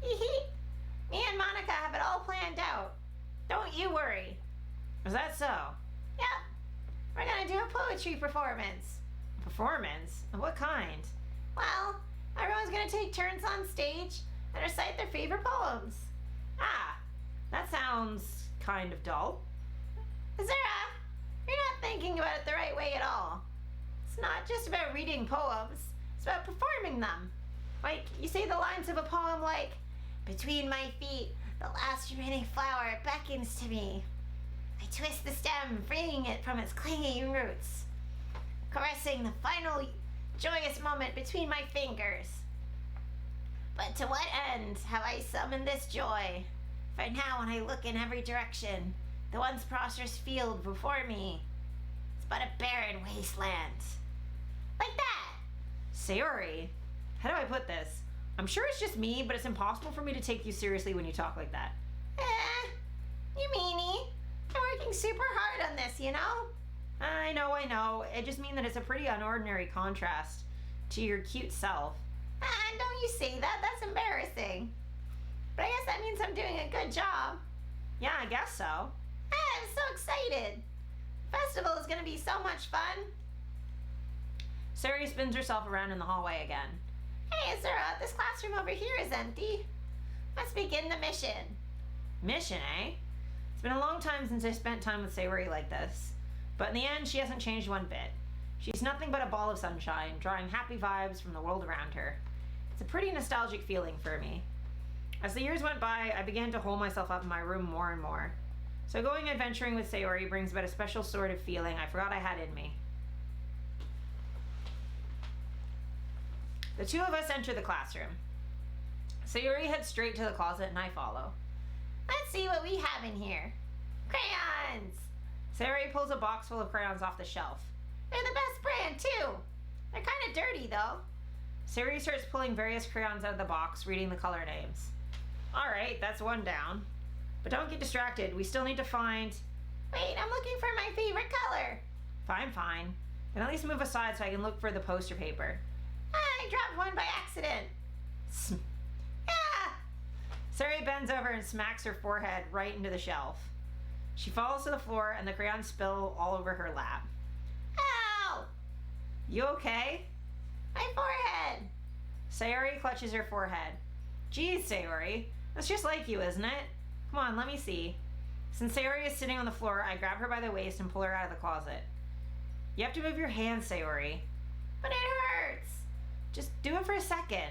Me and Monica have it all planned out. Don't you worry. Is that so? Yep. We're gonna do a poetry performance. Performance? Of what kind? Well, everyone's gonna take turns on stage and recite their favorite poems. That sounds kind of dull. Azura, you're not thinking about it the right way at all. It's not just about reading poems, it's about performing them. Like, you say the lines of a poem like, "Between my feet, the last remaining flower beckons to me. I twist the stem, freeing it from its clinging roots, caressing the final joyous moment between my fingers. But to what end have I summoned this joy? For now when I look in every direction, the once prosperous field before me is but a barren wasteland." Like that. Sayori, how do I put this? I'm sure it's just me, but it's impossible for me to take you seriously when you talk like that. You meanie. I'm working super hard on this, you know? I know. I just mean that it's a pretty unordinary contrast to your cute self. Don't you say that? That's embarrassing. But I guess that means I'm doing a good job. Yeah, I guess so. I'm so excited. Festival is going to be so much fun. Sayori spins herself around in the hallway again. Hey, Azura, this classroom over here is empty. Let's begin the mission. Mission, eh? It's been a long time since I spent time with Sayori like this. But in the end, she hasn't changed one bit. She's nothing but a ball of sunshine, drawing happy vibes from the world around her. It's a pretty nostalgic feeling for me. As the years went by, I began to hole myself up in my room more and more. So going adventuring with Sayori brings about a special sort of feeling I forgot I had in me. The two of us enter the classroom. Sayori heads straight to the closet and I follow. Let's see what we have in here. Crayons! Sayori pulls a box full of crayons off the shelf. They're the best brand, too. They're kind of dirty, though. Sayori starts pulling various crayons out of the box, reading the color names. Alright, that's one down. But don't get distracted. We still need to find... Wait, I'm looking for my favorite color. Fine. Then at least move aside so I can look for the poster paper. I dropped one by accident. Ah! Sayori bends over and smacks her forehead right into the shelf. She falls to the floor and the crayons spill all over her lap. Ow! You okay? My forehead. Sayori clutches her forehead. Geez, Sayori. That's just like you, isn't it? Come on, let me see. Since Sayori is sitting on the floor, I grab her by the waist and pull her out of the closet. You have to move your hands, Sayori. But it hurts. Just do it for a second.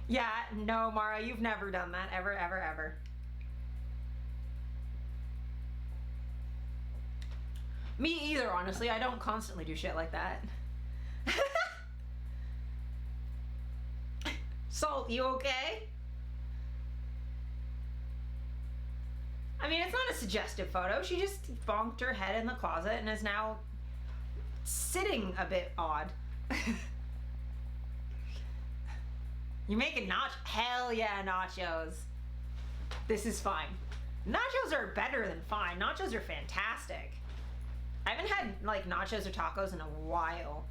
Yeah, no, Mara, you've never done that. Ever. Me either, honestly. I don't constantly do shit like that. Salt, you okay? I mean, it's not a suggestive photo. She just bonked her head in the closet and is now sitting a bit odd. You're making hell yeah, nachos. This is fine. Nachos are better than fine. Nachos are fantastic. I haven't had like nachos or tacos in a while.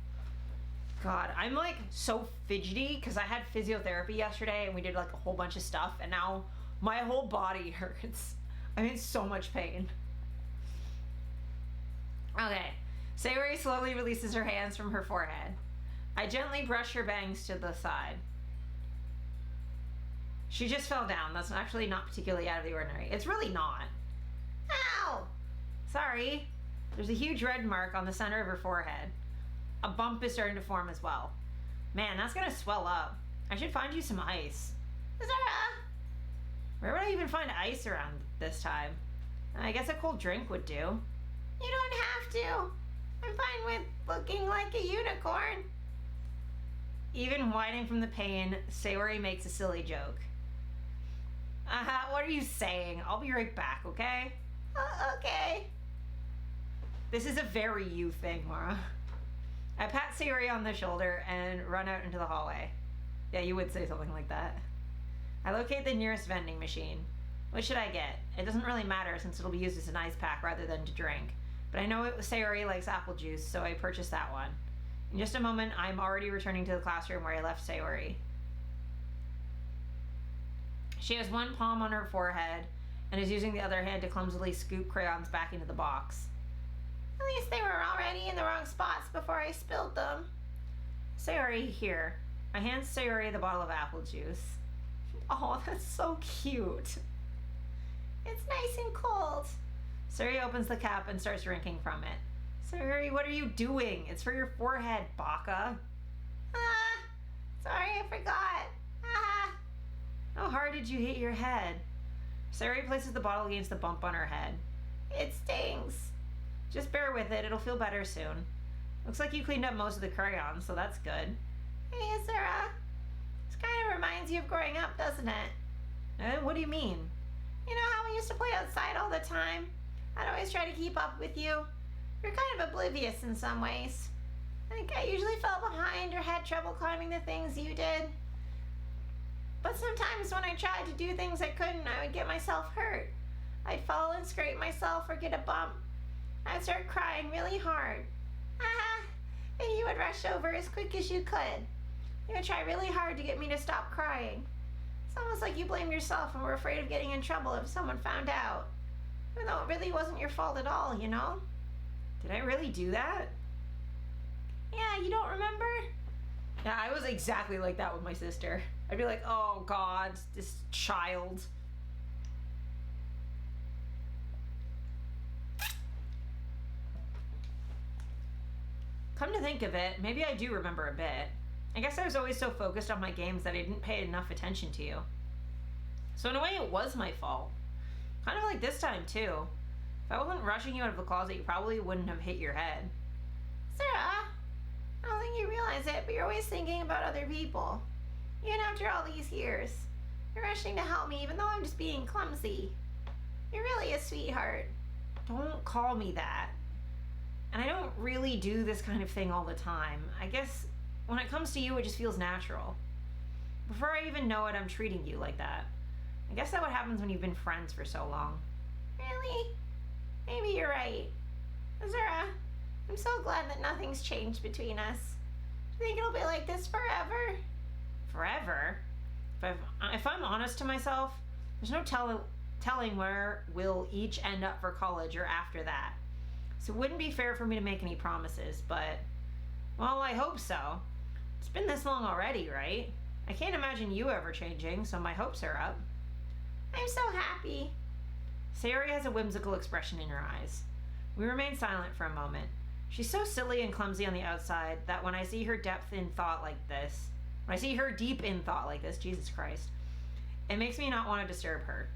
God, I'm like so fidgety because I had physiotherapy yesterday and we did like a whole bunch of stuff and now my whole body hurts. I'm in so much pain. Okay, Sayori slowly releases her hands from her forehead. I gently brush her bangs to the side. She just fell down. That's actually not particularly out of the ordinary. It's really not. Ow! Sorry. There's a huge red mark on the center of her forehead. A bump is starting to form as well. Man, that's gonna swell up. I should find you some ice. Zara! Where would I even find ice around this time? I guess a cold drink would do. You don't have to. I'm fine with looking like a unicorn. Even whining from the pain, Sayori makes a silly joke. What are you saying? I'll be right back, okay? Okay. This is a very you thing, Mara. I pat Sayori on the shoulder and run out into the hallway. Yeah, you would say something like that. I locate the nearest vending machine. What should I get? It doesn't really matter since it'll be used as an ice pack rather than to drink. But I know Sayori likes apple juice, so I purchased that one. In just a moment, I'm already returning to the classroom where I left Sayori. She has one palm on her forehead and is using the other hand to clumsily scoop crayons back into the box. At least they were already in the wrong spots before I spilled them. Sayori, here. I hand Sayori the bottle of apple juice. Oh, that's so cute. It's nice and cold. Sayori opens the cap and starts drinking from it. Sayori, what are you doing? It's for your forehead, baka. Sorry, I forgot. How hard did you hit your head? Sayori places the bottle against the bump on her head. It stings. Just bear with it. It'll feel better soon. Looks like you cleaned up most of the crayons, so that's good. Hey, Sarah. This kind of reminds you of growing up, doesn't it? What do you mean? You know how we used to play outside all the time? I'd always try to keep up with you. You're kind of oblivious in some ways. Like, I usually fell behind or had trouble climbing the things you did. But sometimes when I tried to do things I couldn't, I would get myself hurt. I'd fall and scrape myself or get a bump. I'd start crying really hard. And you would rush over as quick as you could. You would try really hard to get me to stop crying. It's almost like you blamed yourself and were afraid of getting in trouble if someone found out. Even though it really wasn't your fault at all, you know? Did I really do that? Yeah, you don't remember? Yeah, I was exactly like that with my sister. I'd be like, oh God, this child. Come to think of it, maybe I do remember a bit. I guess I was always so focused on my games that I didn't pay enough attention to you. So in a way, it was my fault. Kind of like this time, too. If I wasn't rushing you out of the closet, you probably wouldn't have hit your head. Sarah, I don't think you realize it, but you're always thinking about other people. Even after all these years. You're rushing to help me even though I'm just being clumsy. You're really a sweetheart. Don't call me that. And I don't really do this kind of thing all the time. I guess when it comes to you, it just feels natural. Before I even know it, I'm treating you like that. I guess that what happens when you've been friends for so long. Really? Maybe you're right. Azura, I'm so glad that nothing's changed between us. Do you think it'll be like this forever? Forever? If I'm honest to myself, there's no telling where we'll each end up for college or after that. So it wouldn't be fair for me to make any promises, but, well, I hope so. It's been this long already, right? I can't imagine you ever changing, so my hopes are up. I'm so happy. Sayori has a whimsical expression in her eyes. We remain silent for a moment. She's so silly and clumsy on the outside that when I see her deep in thought like this, Jesus Christ, it makes me not want to disturb her.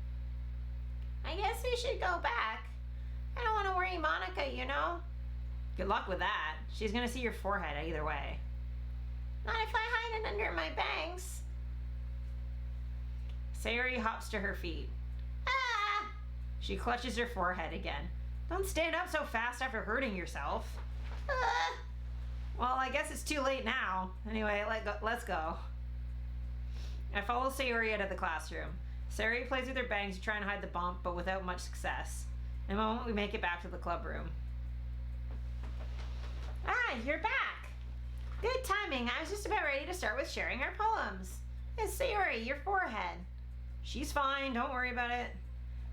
I guess we should go back. I don't want to worry Monica, you know? Good luck with that. She's gonna see your forehead either way. Not if I hide it under my bangs. Sayori hops to her feet. Ah! She clutches her forehead again. Don't stand up so fast after hurting yourself. Ah! Well, I guess it's too late now. Anyway, let's go. I follow Sayori out of the classroom. Sayori plays with her bangs to try and hide the bump, but without much success. In a moment, we make it back to the club room. Ah, you're back. Good timing. I was just about ready to start with sharing our poems. It's Sayori, your forehead. She's fine. Don't worry about it.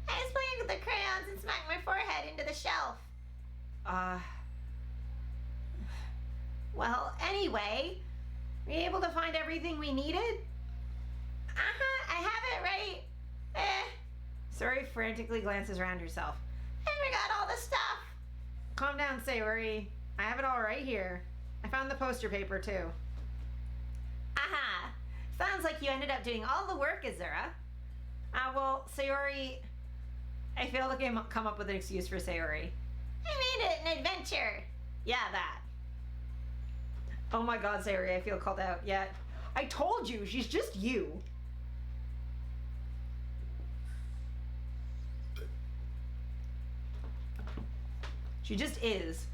I was playing with the crayons and smacked my forehead into the shelf. Well, anyway, were you able to find everything we needed? I have it right. Sayori frantically glances around herself. I forgot all the stuff. Calm down, Sayori. I have it all right here. I found the poster paper, too. Aha. Sounds like you ended up doing all the work, Azura. Well, Sayori... I failed to come up with an excuse for Sayori. I made it an adventure. Yeah, that. Oh my god, Sayori, I feel called out. Yeah, I told you, she's just you. She just is.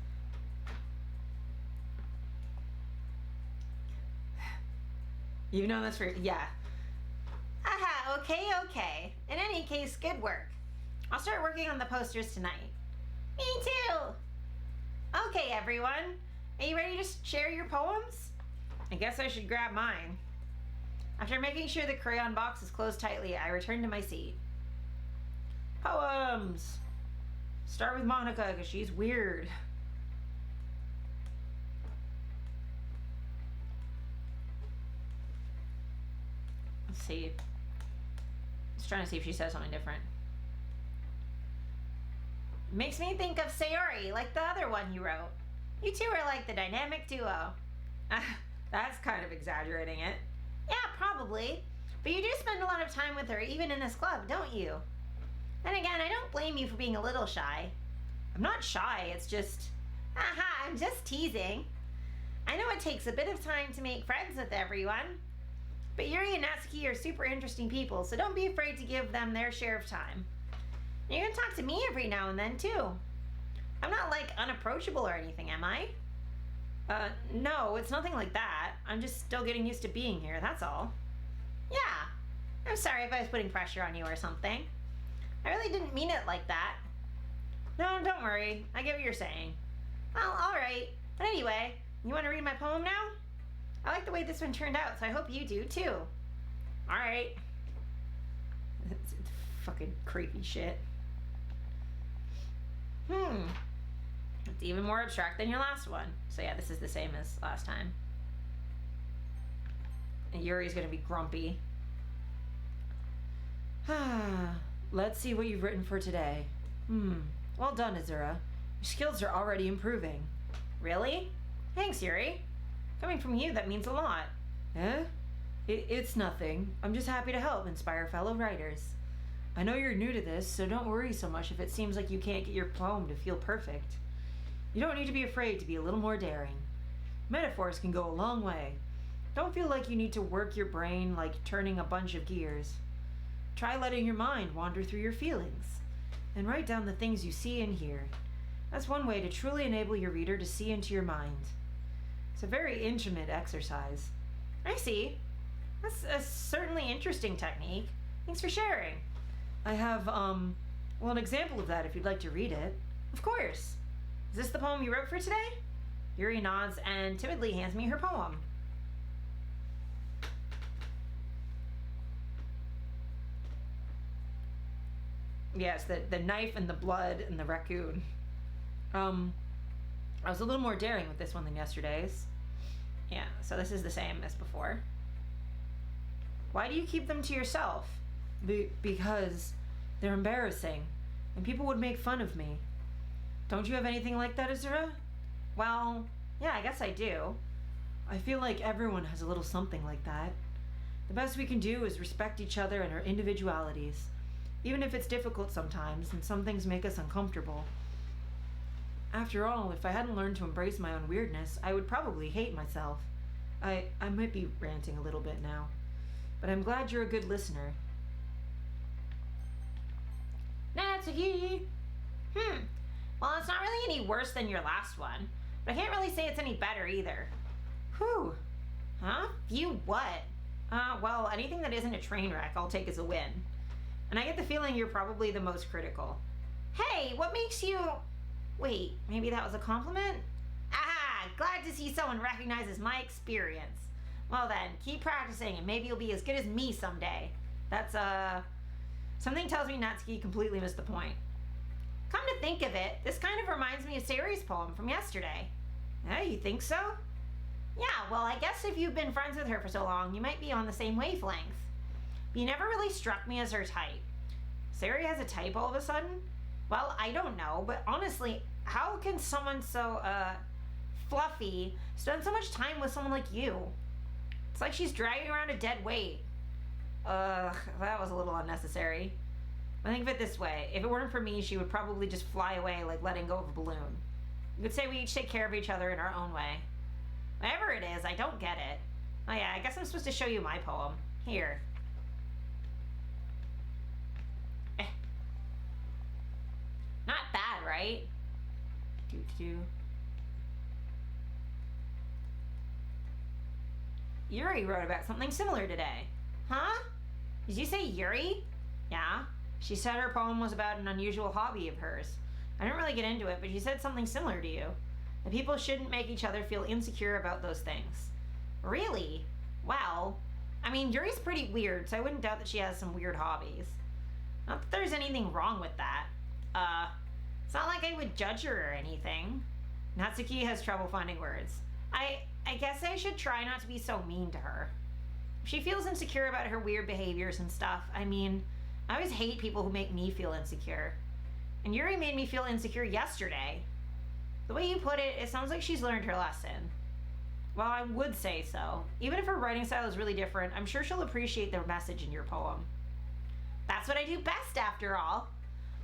You've known this for... Yeah. Aha, okay. In any case, good work. I'll start working on the posters tonight. Me too. Okay, everyone. Are you ready to share your poems? I guess I should grab mine. After making sure the crayon box is closed tightly, I return to my seat. Poems! Start with Monica, because she's weird. Let's see. Just trying to see if she says something different. Makes me think of Sayori, like the other one you wrote. You two are like the dynamic duo. That's kind of exaggerating it. Yeah, probably. But you do spend a lot of time with her, even in this club, don't you? Then again, I don't blame you for being a little shy. I'm not shy, it's just... Aha, I'm just teasing. I know it takes a bit of time to make friends with everyone. But Yuri and Natsuki are super interesting people, so don't be afraid to give them their share of time. You can talk to me every now and then, too. I'm not, like, unapproachable or anything, am I? No, it's nothing like that. I'm just still getting used to being here, that's all. Yeah. I'm sorry if I was putting pressure on you or something. I really didn't mean it like that. No, don't worry. I get what you're saying. Well, alright. But anyway, you want to read my poem now? I like the way this one turned out, so I hope you do, too. Alright. It's fucking creepy shit. It's even more abstract than your last one. So yeah, this is the same as last time. And Yuri's gonna be grumpy. Let's see what you've written for today. Well done, Azura. Your skills are already improving. Really? Thanks, Yuri. Coming from you, that means a lot. Eh? It's nothing. I'm just happy to help inspire fellow writers. I know you're new to this, so don't worry so much if it seems like you can't get your poem to feel perfect. You don't need to be afraid to be a little more daring. Metaphors can go a long way. Don't feel like you need to work your brain like turning a bunch of gears. Try letting your mind wander through your feelings, and write down the things you see and hear. That's one way to truly enable your reader to see into your mind. It's a very intimate exercise. I see. That's a certainly interesting technique. Thanks for sharing. I have, an example of that if you'd like to read it. Of course. Is this the poem you wrote for today? Yuri nods and timidly hands me her poem. Yes, the knife and the blood and the raccoon. I was a little more daring with this one than yesterday's. Yeah, so this is the same as before. Why do you keep them to yourself? Because they're embarrassing, and people would make fun of me. Don't you have anything like that, Azura? Well, yeah, I guess I do. I feel like everyone has a little something like that. The best we can do is respect each other and our individualities, even if it's difficult sometimes and some things make us uncomfortable. After all, if I hadn't learned to embrace my own weirdness, I would probably hate myself. I might be ranting a little bit now, but I'm glad you're a good listener. Natsuki! Well, it's not really any worse than your last one, but I can't really say it's any better either. Whew. Huh? You what? Well, anything that isn't a train wreck I'll take as a win. And I get the feeling you're probably the most critical. Hey, what makes you... Wait, maybe that was a compliment? Ah, glad to see someone recognizes my experience. Well then, keep practicing and maybe you'll be as good as me someday. That's, Something tells me Natsuki completely missed the point. Come to think of it, this kind of reminds me of Sayori's poem from yesterday. Yeah, you think so? Yeah, well, I guess if you've been friends with her for so long, you might be on the same wavelength. But you never really struck me as her type. Sayori has a type all of a sudden? Well, I don't know, but honestly, how can someone so, fluffy spend so much time with someone like you? It's like she's dragging around a dead weight. That was a little unnecessary. I think of it this way. If it weren't for me, she would probably just fly away like letting go of a balloon. You could say we each take care of each other in our own way. Whatever it is, I don't get it. Oh yeah, I guess I'm supposed to show you my poem. Here. Not bad, right? Yuri wrote about something similar today. Huh? Did you say Yuri? Yeah. She said her poem was about an unusual hobby of hers. I didn't really get into it, but she said something similar to you. That people shouldn't make each other feel insecure about those things. Really? Well, I mean, Yuri's pretty weird, so I wouldn't doubt that she has some weird hobbies. Not that there's anything wrong with that. It's not like I would judge her or anything. Natsuki has trouble finding words. I guess I should try not to be so mean to her. If she feels insecure about her weird behaviors and stuff, I mean, I always hate people who make me feel insecure. And Yuri made me feel insecure yesterday. The way you put it, it sounds like she's learned her lesson. Well, I would say so. Even if her writing style is really different, I'm sure she'll appreciate the message in your poem. That's what I do best, after all.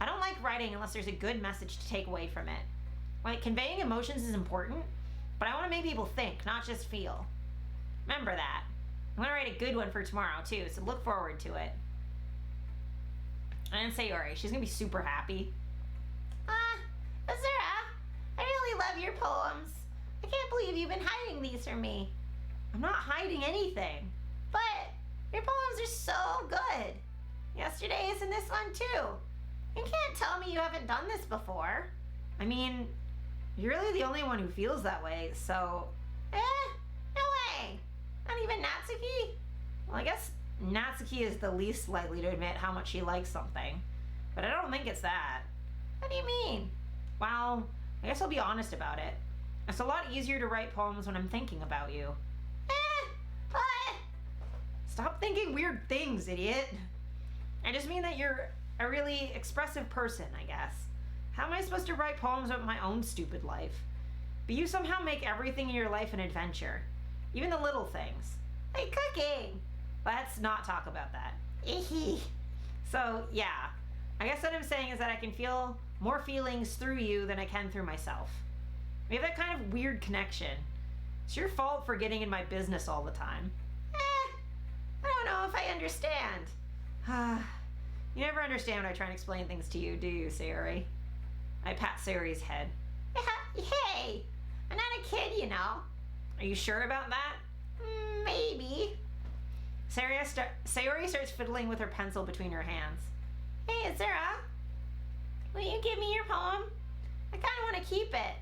I don't like writing unless there's a good message to take away from it. Like, conveying emotions is important, but I want to make people think, not just feel. Remember that. I'm going to write a good one for tomorrow, too, so look forward to it. And Sayori, she's going to be super happy. Azura, I really love your poems. I can't believe you've been hiding these from me. I'm not hiding anything. But your poems are so good. Yesterday's and this one, too. You can't tell me you haven't done this before. I mean, you're really the only one who feels that way, so... No way. Not even Natsuki? Well, I guess Natsuki is the least likely to admit how much she likes something. But I don't think it's that. What do you mean? Well, I guess I'll be honest about it. It's a lot easier to write poems when I'm thinking about you. What? Stop thinking weird things, idiot. I just mean that you're a really expressive person, I guess. How am I supposed to write poems about my own stupid life? But you somehow make everything in your life an adventure. Even the little things. Like cooking. Let's not talk about that. So, yeah. I guess what I'm saying is that I can feel more feelings through you than I can through myself. We have that kind of weird connection. It's your fault for getting in my business all the time. I don't know if I understand. You never understand when I try and explain things to you, do you, Sayori? I pat Sayori's head. Hey, I'm not a kid, you know. Are you sure about that? Maybe. Sayori starts fiddling with her pencil between her hands. Hey, Azura, will you give me your poem? I kind of want to keep it.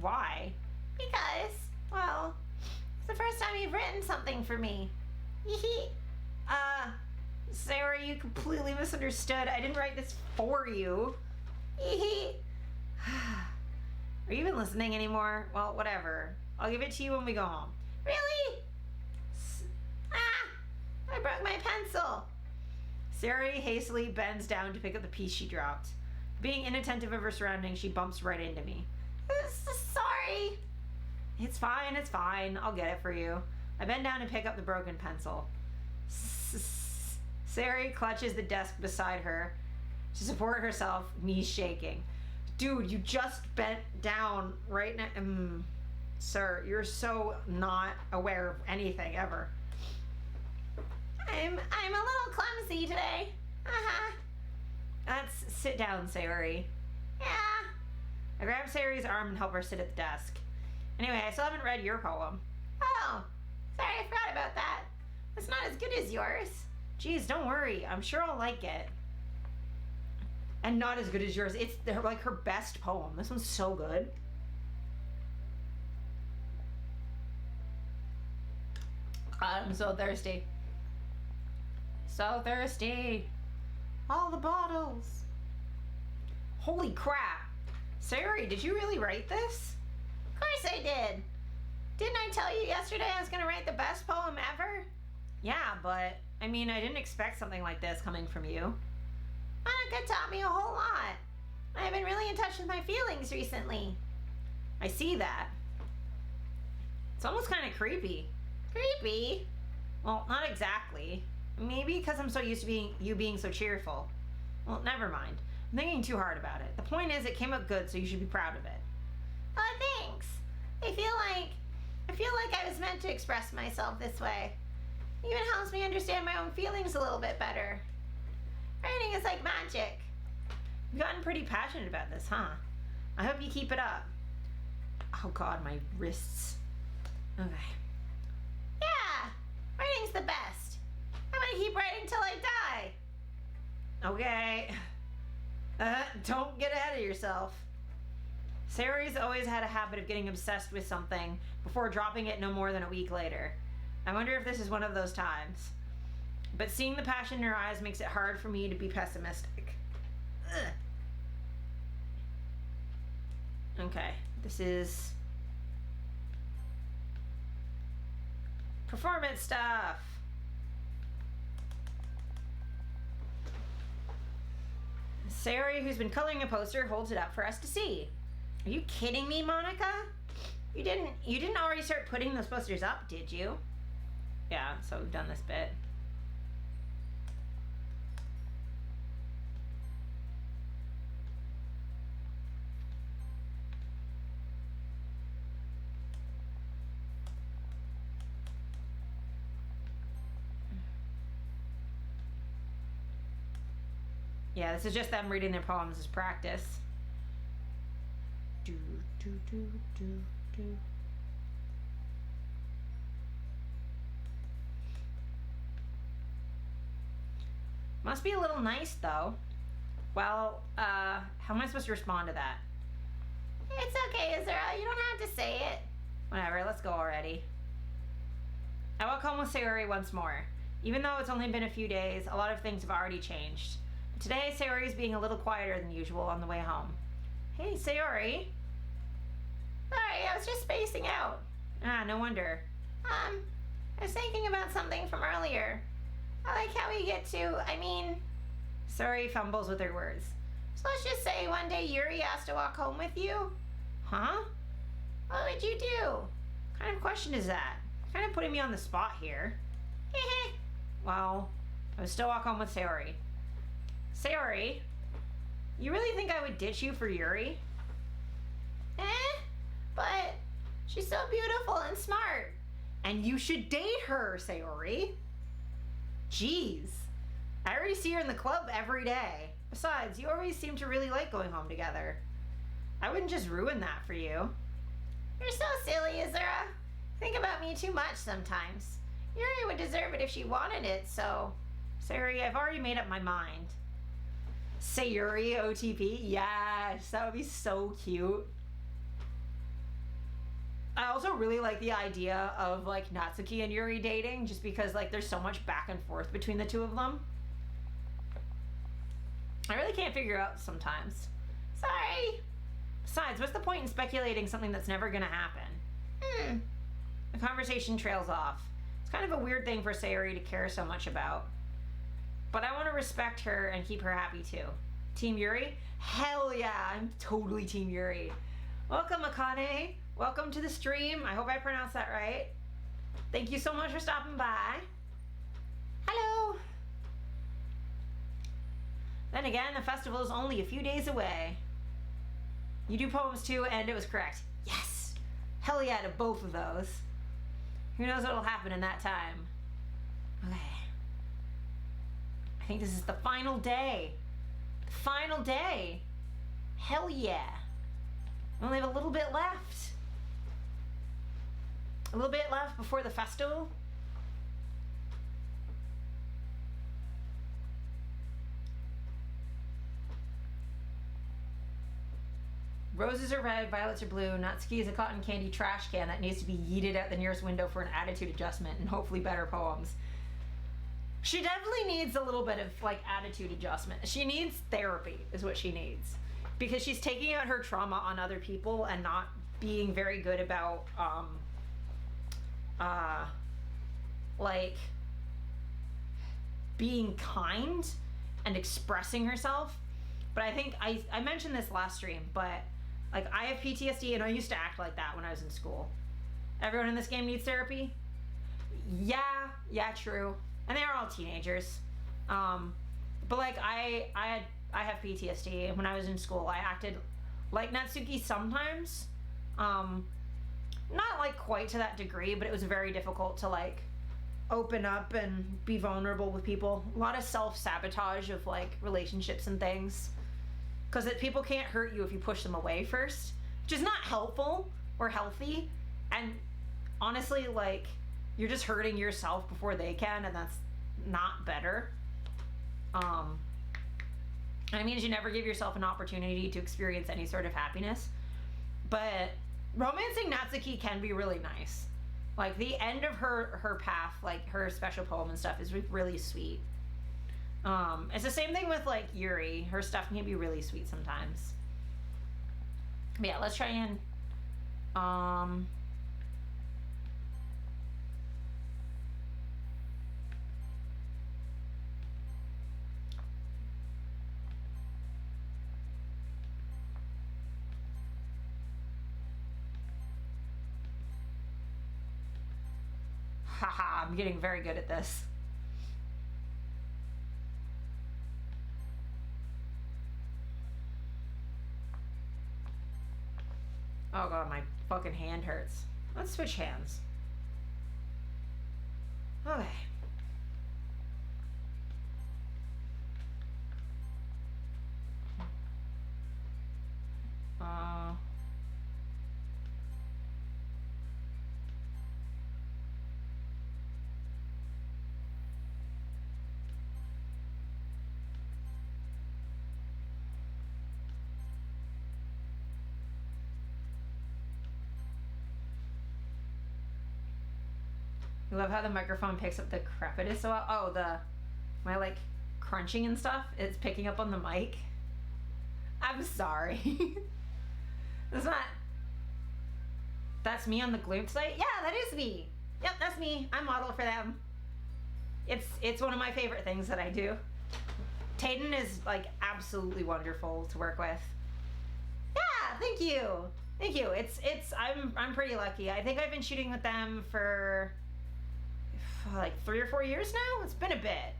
Why? Because, well, it's the first time you've written something for me. Sayori, you completely misunderstood. I didn't write this for you. Are you even listening anymore? Well, whatever. I'll give it to you when we go home. Really? I broke my pencil. Sayori hastily bends down to pick up the piece she dropped. Being inattentive of her surroundings, she bumps right into me. Sorry. It's fine. I'll get it for you. I bend down and pick up the broken pencil. Sayori clutches the desk beside her to support herself, knees shaking. Dude, you just bent down right now. Sir, you're so not aware of anything ever. I'm a little clumsy today. Let's sit down, Sayori. Yeah. I grab Sayori's arm and help her sit at the desk. Anyway, I still haven't read your poem. Oh, sorry, I forgot about that. It's not as good as yours. Geez, don't worry. I'm sure I'll like it. And not as good as yours. It's like her best poem. This one's so good. I'm so thirsty. So thirsty. All the bottles. Holy crap. Sayori, did you really write this? Of course I did. Didn't I tell you yesterday I was going to write the best poem ever? Yeah, but I mean, I didn't expect something like this coming from you. Monica taught me a whole lot. I've been really in touch with my feelings recently. I see that. It's almost kind of creepy. Creepy? Well, not exactly. Maybe because I'm so used to you being so cheerful. Well, never mind. I'm thinking too hard about it. The point is, it came out good, so you should be proud of it. Oh, thanks. I feel like I was meant to express myself this way. It even helps me understand my own feelings a little bit better. Writing is like magic. You've gotten pretty passionate about this, huh? I hope you keep it up. Oh God, my wrists. Okay. Yeah, writing's the best. I'm gonna keep writing till I die. Okay. Don't get ahead of yourself. Sayori's always had a habit of getting obsessed with something before dropping it no more than a week later. I wonder if this is one of those times. But seeing the passion in her eyes makes it hard for me to be pessimistic. Ugh. Okay, this is performance stuff. Sayori, who's been coloring a poster, holds it up for us to see. Are you kidding me, Monica? You didn't already start putting those posters up, did you? Yeah, so we've done this bit. Yeah, this is just them reading their poems as practice. Do, do, do, do, do. Must be a little nice, though. Well, how am I supposed to respond to that? It's okay, Azura. You don't have to say it. Whatever, let's go already. I walk home with Sayori once more. Even though it's only been a few days, a lot of things have already changed. Today, Sayori is being a little quieter than usual on the way home. Hey, Sayori. Sorry, I was just spacing out. Ah, no wonder. I was thinking about something from earlier. I like how we get to, Sayori fumbles with her words. So let's just say one day Yuri asked to walk home with you. Huh? What would you do? What kind of question is that? Kind of putting me on the spot here. Well, I would still walk home with Sayori. Sayori, you really think I would ditch you for Yuri? But she's so beautiful and smart. And you should date her, Sayori. Jeez. I already see her in the club every day. Besides, you always seem to really like going home together. I wouldn't just ruin that for you. You're so silly, Azura. Think about me too much sometimes. Yuri would deserve it if she wanted it, so... Sayori, I've already made up my mind. Sayori OTP? Yes, that would be so cute. I also really like the idea of like Natsuki and Yuri dating, just because like there's so much back and forth between the two of them. I really can't figure out sometimes. Sorry. Besides, what's the point in speculating something that's never gonna happen? The conversation trails off. It's kind of a weird thing for Sayori to care so much about. But I want to respect her and keep her happy too. Team Yuri? Hell yeah, I'm totally Team Yuri. Welcome, Akane. Welcome to the stream. I hope I pronounced that right. Thank you so much for stopping by. Hello. Then again, the festival is only a few days away. You do poems too, and it was correct. Yes! Hell yeah to both of those. Who knows what'll happen in that time. Okay. I think this is the final day. The final day. Hell yeah. We only have a little bit left. A little bit left before the festival. Roses are red, violets are blue. Natsuki is a cotton candy trash can that needs to be yeeted out the nearest window for an attitude adjustment and hopefully better poems. She definitely needs a little bit of like attitude adjustment. She needs therapy is what she needs. Because she's taking out her trauma on other people and not being very good about like being kind and expressing herself. But I think I mentioned this last stream, but like I have PTSD and I used to act like that when I was in school. Everyone in this game needs therapy? Yeah, true. And they are all teenagers. But like I have PTSD, and when I was in school I acted like Natsuki sometimes. Not like quite to that degree, but it was very difficult to like open up and be vulnerable with people. A lot of self-sabotage of like relationships and things. Because people can't hurt you if you push them away first, which is not helpful or healthy. And honestly, like, you're just hurting yourself before they can, and that's not better. I mean, you never give yourself an opportunity to experience any sort of happiness. But romancing Natsuki can be really nice. Like, the end of her path, like, her special poem and stuff is really sweet. It's the same thing with, like, Yuri. Her stuff can be really sweet sometimes. But yeah, let's try and, haha, I'm getting very good at this. Oh god, my fucking hand hurts. Let's switch hands. Okay. I love how the microphone picks up the crepitus so well. Oh, my like crunching and stuff is picking up on the mic. I'm sorry. That's me on the Gloom site? Yeah, that is me. Yep, that's me. I model for them. It's one of my favorite things that I do. Tayden is like absolutely wonderful to work with. Yeah, thank you. Thank you. I'm pretty lucky. I think I've been shooting with them for like 3 or 4 years now. It's been a bit.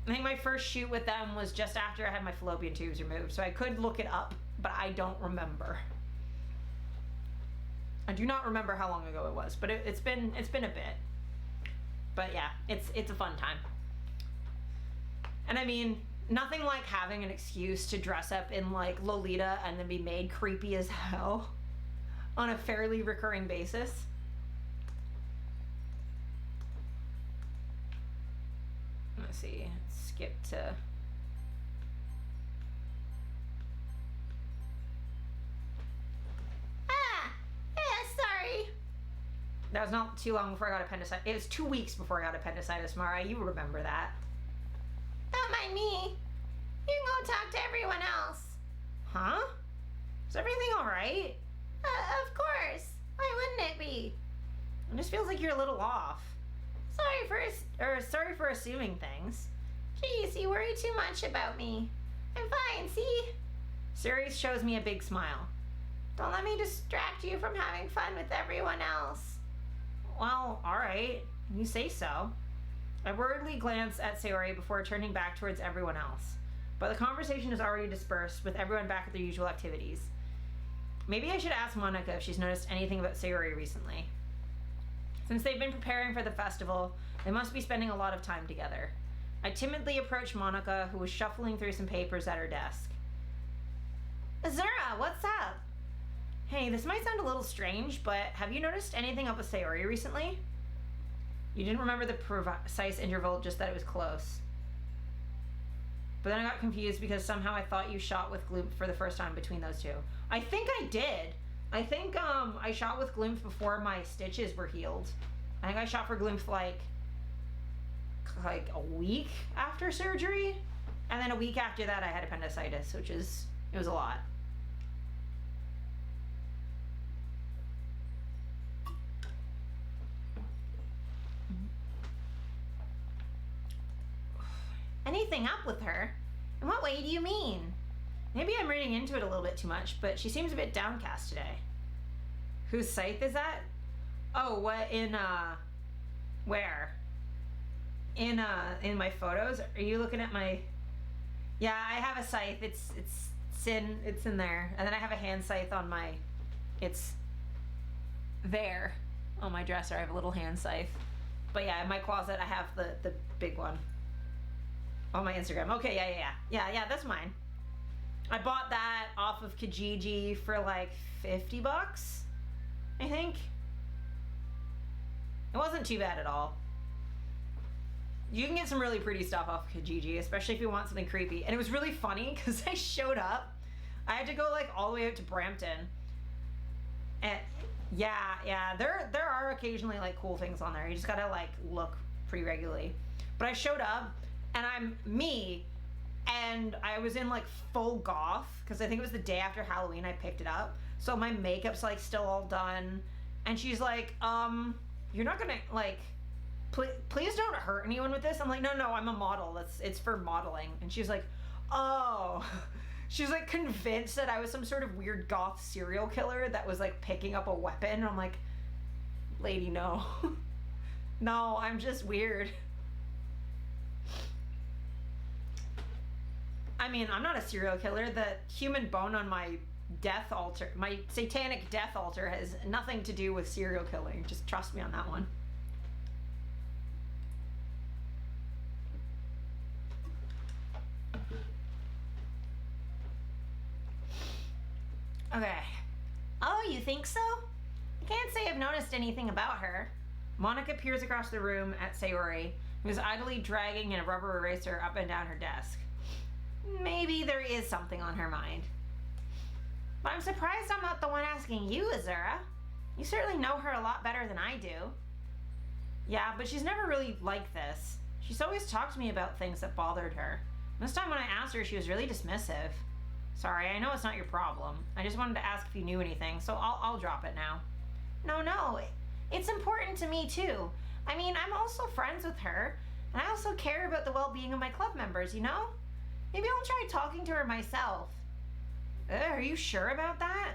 I think my first shoot with them was just after I had my fallopian tubes removed, so I could look it up, but I don't remember. I do not remember how long ago it was, but it's been a bit. But yeah, it's a fun time. And I mean, nothing like having an excuse to dress up in like Lolita and then be made creepy as hell. on a fairly recurring basis. Let's see, skip to... Sorry. That was not too long before I got appendicitis. It was 2 weeks before I got appendicitis, Mara. You remember that. Don't mind me. You can go talk to everyone else. Huh? Is everything alright? Of course. Why wouldn't it be? It just feels like you're a little off. Sorry for assuming things. Jeez, you worry too much about me. I'm fine, see? Sayori shows me a big smile. Don't let me distract you from having fun with everyone else. Well, alright. You say so. I worriedly glance at Sayori before turning back towards everyone else. But the conversation is already dispersed, with everyone back at their usual activities. Maybe I should ask Monica if she's noticed anything about Sayori recently. Since they've been preparing for the festival, they must be spending a lot of time together. I timidly approached Monica, who was shuffling through some papers at her desk. Azura, what's up? Hey, this might sound a little strange, but have you noticed anything up with Sayori recently? You didn't remember the precise interval, just that it was close. But then I got confused because somehow I thought you shot with Gloop for the first time between those two. I think I did. I think I shot with Gloop before my stitches were healed. I think I shot for Gloop like a week after surgery. And then a week after that I had appendicitis, it was a lot. Anything up with her? In what way do you mean? Maybe I'm reading into it a little bit too much, but she seems a bit downcast today. Whose scythe is that? Oh, what, where? In my photos? Are you looking at my... Yeah, I have a scythe. It's in there. And then I have a hand scythe on my... It's there. On my dresser, I have a little hand scythe. But yeah, in my closet, I have the big one. On my Instagram. Okay, yeah, that's mine. I bought that off of Kijiji for like $50, I think. It wasn't too bad at all. You can get some really pretty stuff off Kijiji, especially if you want something creepy. And it was really funny because I showed up. I had to go like all the way out to Brampton. And yeah, there are occasionally like cool things on there. You just gotta like look pretty regularly. But I showed up and I'm me, and I was in like full goth because I think it was the day after Halloween I picked it up. So my makeup's like still all done. And she's like, you're not gonna like, please don't hurt anyone with this. I'm like, no, I'm a model. It's for modeling. And she's like, oh. She's like convinced that I was some sort of weird goth serial killer that was like picking up a weapon. And I'm like, lady, no. No, I'm just weird. I mean, I'm not a serial killer. The human bone on my death altar, my satanic death altar, has nothing to do with serial killing. Just trust me on that one. Okay. Oh, you think so? I can't say I've noticed anything about her. Monica peers across the room at Sayori, who is idly dragging a rubber eraser up and down her desk. Maybe there is something on her mind. But I'm surprised I'm not the one asking you, Azura. You certainly know her a lot better than I do. Yeah, but she's never really like this. She's always talked to me about things that bothered her. This time when I asked her, she was really dismissive. Sorry, I know it's not your problem. I just wanted to ask if you knew anything, so I'll drop it now. No. It's important to me, too. I mean, I'm also friends with her, and I also care about the well-being of my club members, you know? Maybe I'll try talking to her myself. Are you sure about that?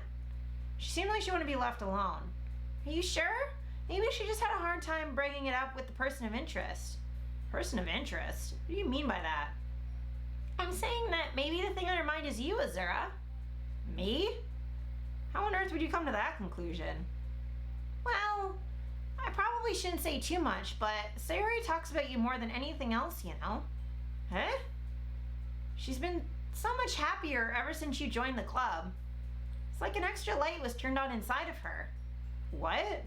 She seemed like she wanted to be left alone. Are you sure? Maybe she just had a hard time bringing it up with the person of interest. Person of interest? What do you mean by that? I'm saying that maybe the thing on her mind is you, Azura. Me? How on earth would you come to that conclusion? Well, I probably shouldn't say too much, but Sayori talks about you more than anything else, you know. Huh? She's been so much happier ever since you joined the club. It's like an extra light was turned on inside of her. What?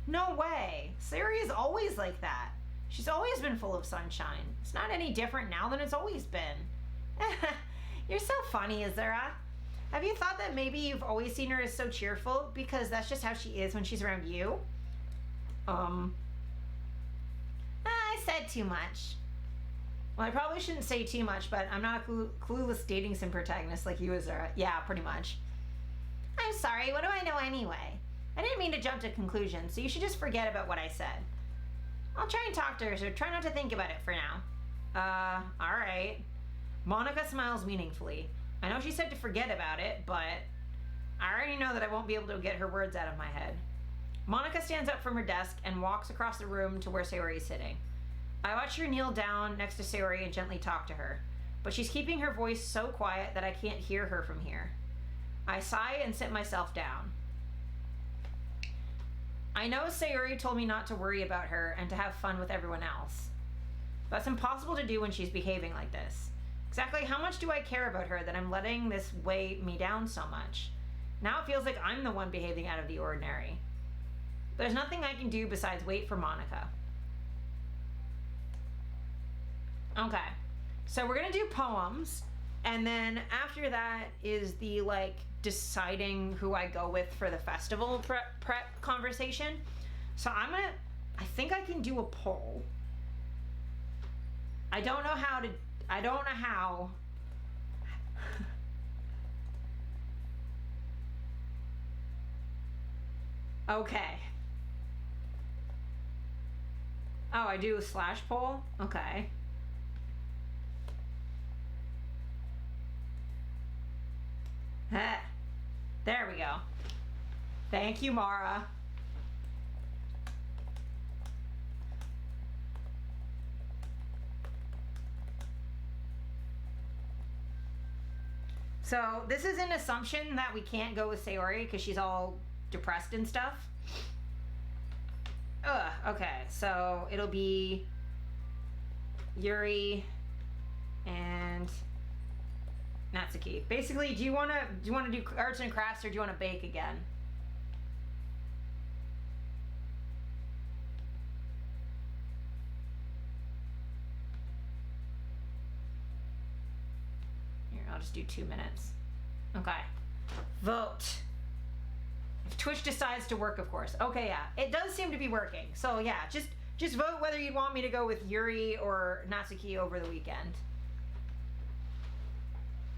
No way. Sayori is always like that. She's always been full of sunshine. It's not any different now than it's always been. You're so funny, Azura. Have you thought that maybe you've always seen her as so cheerful because that's just how she is when she's around you? I said too much. Well, I probably shouldn't say too much, but I'm not a clueless dating sim protagonist like you, Azura. Yeah, pretty much. I'm sorry, what do I know anyway? I didn't mean to jump to conclusions, so you should just forget about what I said. I'll try and talk to her, so try not to think about it for now. Alright. Monica smiles meaningfully. I know she said to forget about it, but I already know that I won't be able to get her words out of my head. Monica stands up from her desk and walks across the room to where Sayori is sitting. I watch her kneel down next to Sayori and gently talk to her, but she's keeping her voice so quiet that I can't hear her from here. I sigh and sit myself down. I know Sayori told me not to worry about her and to have fun with everyone else. That's impossible to do when she's behaving like this. Exactly how much do I care about her that I'm letting this weigh me down so much? Now it feels like I'm the one behaving out of the ordinary. There's nothing I can do besides wait for Monica. Okay, so we're gonna do poems, and then after that is the deciding who I go with for the festival prep conversation. So I think I can do a poll. I don't know how. Okay. Oh, I do a slash poll? Okay. There we go. Thank you, Mara. So this is an assumption that we can't go with Sayori because she's all depressed and stuff. Okay, so it'll be Yuri and Natsuki. Basically, do you want to do arts and crafts, or do you want to bake again? Here, I'll just do 2 minutes. Okay. Vote. If Twitch decides to work, of course. Okay, yeah. It does seem to be working. So yeah, just vote whether you'd want me to go with Yuri or Natsuki over the weekend.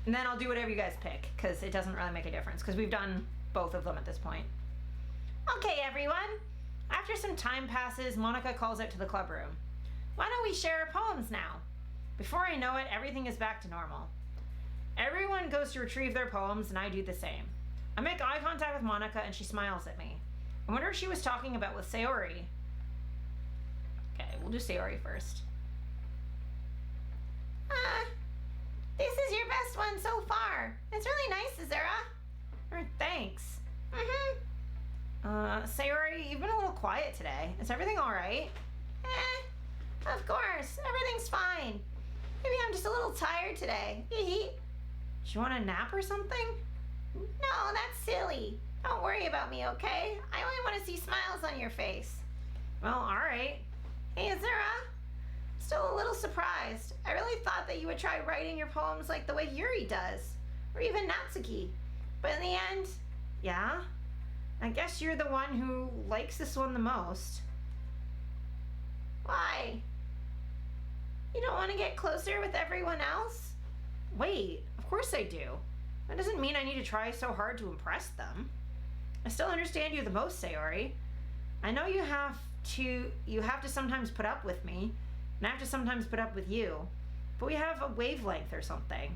And then I'll do whatever you guys pick, because it doesn't really make a difference, because we've done both of them at this point. Okay, everyone. After some time passes, Monica calls out to the club room. Why don't we share our poems now? Before I know it, everything is back to normal. Everyone goes to retrieve their poems, and I do the same. I make eye contact with Monica, and she smiles at me. I wonder if she was talking about with Sayori. Okay, we'll do Sayori first. This is your best one so far. It's really nice, Azura. Thanks. Mm-hmm. Sayori, you've been a little quiet today. Is everything all right? Of course. Everything's fine. Maybe I'm just a little tired today. Do you want a nap or something? No, that's silly. Don't worry about me, okay? I only want to see smiles on your face. Well, all right. Hey, Azura. Still a little surprised. I really thought that you would try writing your poems like the way Yuri does, or even Natsuki. But in the end, yeah? I guess you're the one who likes this one the most. Why? You don't want to get closer with everyone else? Wait, of course I do. That doesn't mean I need to try so hard to impress them. I still understand you the most, Sayori. I know you have to sometimes put up with me, and I have to sometimes put up with you, but we have a wavelength or something.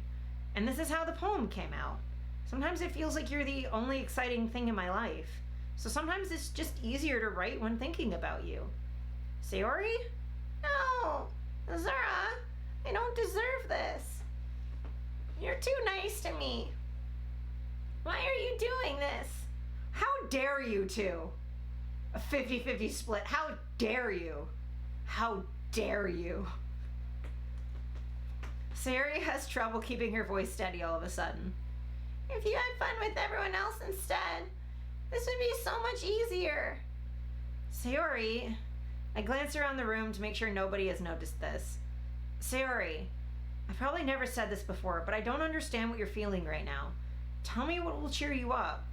And this is how the poem came out. Sometimes it feels like you're the only exciting thing in my life. So sometimes it's just easier to write when thinking about you. Sayori? No, Azura, I don't deserve this. You're too nice to me. Why are you doing this? How dare you two? A 50-50 split. How dare you? How dare you? Sayori has trouble keeping her voice steady all of a sudden. If you had fun with everyone else instead, this would be so much easier. Sayori, I glanced around the room to make sure nobody has noticed this. Sayori, I've probably never said this before, but I don't understand what you're feeling right now. Tell me what will cheer you up.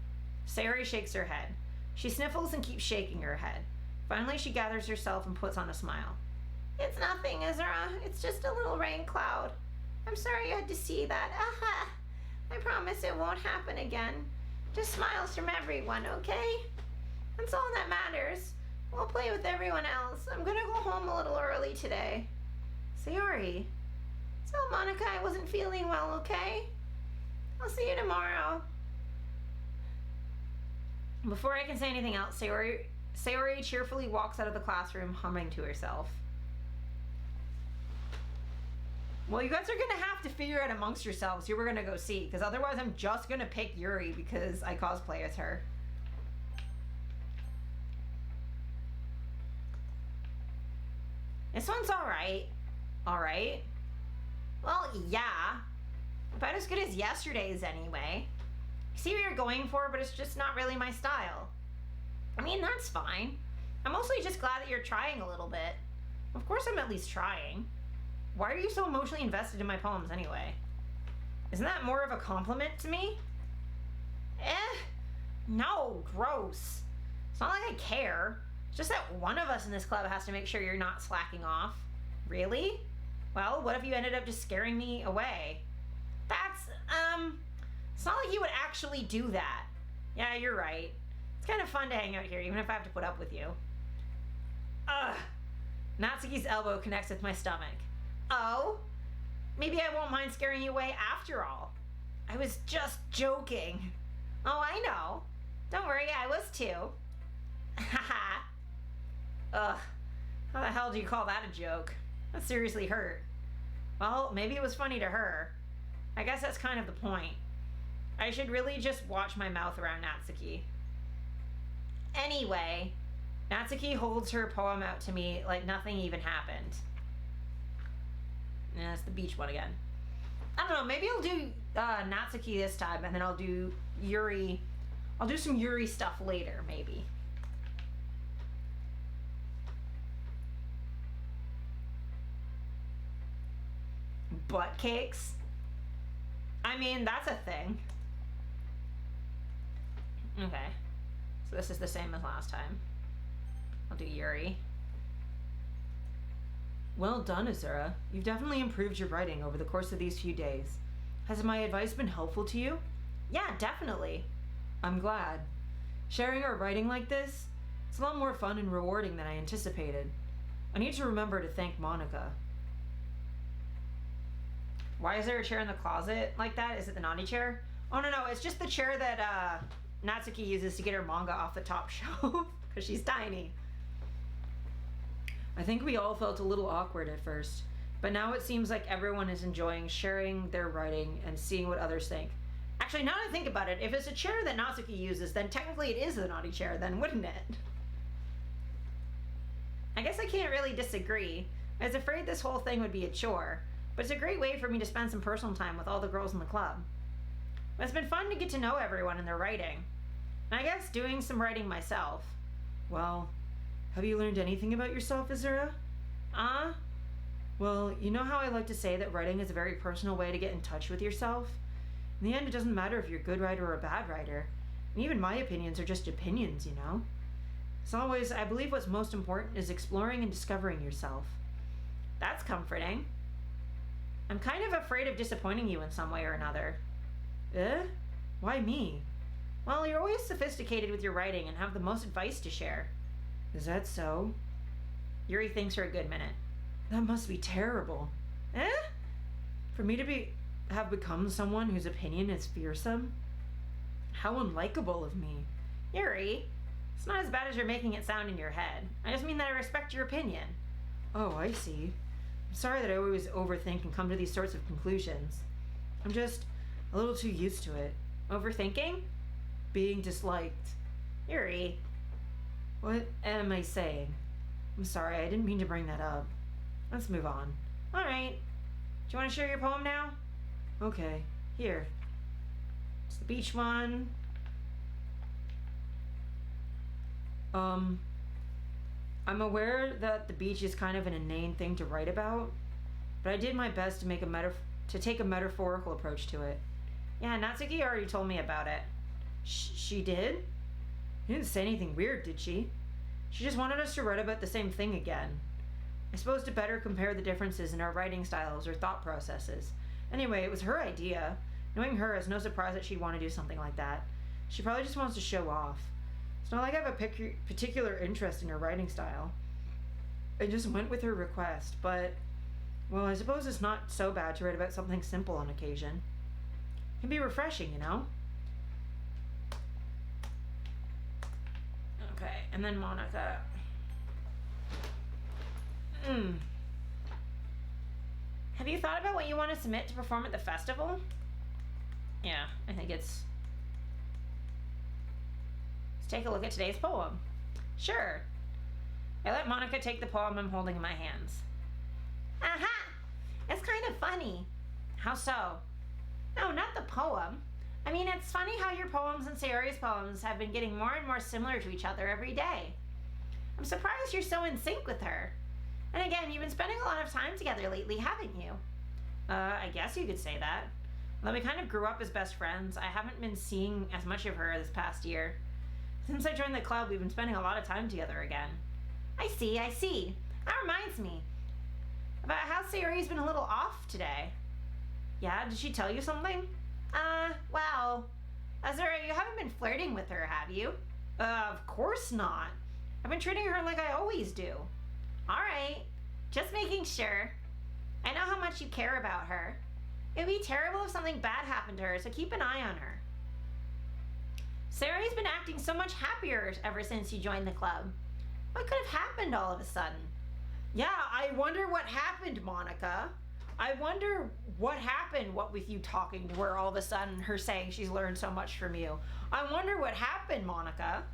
Sayori shakes her head. She sniffles and keeps shaking her head. Finally, she gathers herself and puts on a smile. It's nothing, Ezra. It's just a little rain cloud. I'm sorry you had to see that. Aha! I promise it won't happen again. Just smiles from everyone, okay? That's all that matters. We'll play with everyone else. I'm gonna go home a little early today. Sayori. Tell Monica I wasn't feeling well, okay? I'll see you tomorrow. Before I can say anything else, Sayori cheerfully walks out of the classroom, humming to herself. Well, you guys are gonna have to figure out amongst yourselves who we're gonna go see, because otherwise I'm just gonna pick Yuri because I cosplay as her. This one's alright. Alright. Well, yeah. About as good as yesterday's anyway. I see what you're going for, but it's just not really my style. I mean, that's fine. I'm mostly just glad that you're trying a little bit. Of course I'm at least trying. Why are you so emotionally invested in my poems anyway? Isn't that more of a compliment to me? No, gross. It's not like I care. It's just that one of us in this club has to make sure you're not slacking off. Really? Well, what if you ended up just scaring me away? That's, It's not like you would actually do that. Yeah, you're right. It's kind of fun to hang out here, even if I have to put up with you. Ugh. Natsuki's elbow connects with my stomach. Oh? Maybe I won't mind scaring you away after all. I was just joking. Oh, I know. Don't worry, I was too. Haha. Ugh. How the hell do you call that a joke? That seriously hurt. Well, maybe it was funny to her. I guess that's kind of the point. I should really just watch my mouth around Natsuki. Anyway, Natsuki holds her poem out to me like nothing even happened. Yeah, it's the beach one again. I don't know, maybe I'll do Natsuki this time, and then I'll do Yuri. I'll do some Yuri stuff later, maybe. Butt cakes? I mean, that's a thing. Okay. So this is the same as last time. I'll do Yuri. Well done, Azura. You've definitely improved your writing over the course of these few days. Has my advice been helpful to you? Yeah, definitely. I'm glad. Sharing our writing like this, it's a lot more fun and rewarding than I anticipated. I need to remember to thank Monica. Why is there a chair in the closet like that? Is it the naughty chair? Oh, no, it's just the chair that Natsuki uses to get her manga off the top shelf, because she's tiny. I think we all felt a little awkward at first, but now it seems like everyone is enjoying sharing their writing and seeing what others think. Actually, now that I think about it, if it's a chair that Natsuki uses, then technically it is the naughty chair, then wouldn't it? I guess I can't really disagree. I was afraid this whole thing would be a chore, but it's a great way for me to spend some personal time with all the girls in the club. But it's been fun to get to know everyone and their writing. And I guess doing some writing myself. Well, have you learned anything about yourself, Azura? Well, you know how I like to say that writing is a very personal way to get in touch with yourself? In the end, it doesn't matter if you're a good writer or a bad writer. And even my opinions are just opinions, you know? As always, I believe what's most important is exploring and discovering yourself. That's comforting. I'm kind of afraid of disappointing you in some way or another. Why me? Well, you're always sophisticated with your writing and have the most advice to share. Is that so? Yuri thinks for a good minute. That must be terrible. For me to have become someone whose opinion is fearsome? How unlikable of me. Yuri, it's not as bad as you're making it sound in your head. I just mean that I respect your opinion. Oh, I see. I'm sorry that I always overthink and come to these sorts of conclusions. I'm just a little too used to it. Overthinking? Being disliked. Yuri. What am I saying? I'm sorry, I didn't mean to bring that up. Let's move on. Alright. Do you want to share your poem now? Okay, here. It's the beach one. I'm aware that the beach is kind of an inane thing to write about, but I did my best to make take a metaphorical approach to it. Yeah, Natsuki already told me about it. She did? She didn't say anything weird, did she? She just wanted us to write about the same thing again. I suppose to better compare the differences in our writing styles or thought processes. Anyway, it was her idea. Knowing her, it's no surprise that she'd want to do something like that. She probably just wants to show off. It's not like I have a particular interest in her writing style. I just went with her request, but, well, I suppose it's not so bad to write about something simple on occasion. It can be refreshing, you know? Okay, and then Monica. Have you thought about what you want to submit to perform at the festival? Yeah, I think it's... Let's take a look at today's poem. Sure. I let Monica take the poem I'm holding in my hands. Aha! It's kind of funny. How so? No, not the poem. I mean, it's funny how your poems and Sayori's poems have been getting more and more similar to each other every day. I'm surprised you're so in sync with her. And again, you've been spending a lot of time together lately, haven't you? I guess you could say that. Although we kind of grew up as best friends, I haven't been seeing as much of her this past year. Since I joined the club, we've been spending a lot of time together again. I see. That reminds me about how Sayori's been a little off today. Yeah, did she tell you something? Well, Azura, you haven't been flirting with her, have you? Of course not. I've been treating her like I always do. Alright, just making sure. I know how much you care about her. It would be terrible if something bad happened to her, so keep an eye on her. Sayori's been acting so much happier ever since you joined the club. What could have happened all of a sudden? Yeah, I wonder what happened, Monica. I wonder what happened, what with you talking to her all of a sudden, her saying she's learned so much from you. I wonder what happened, Monica.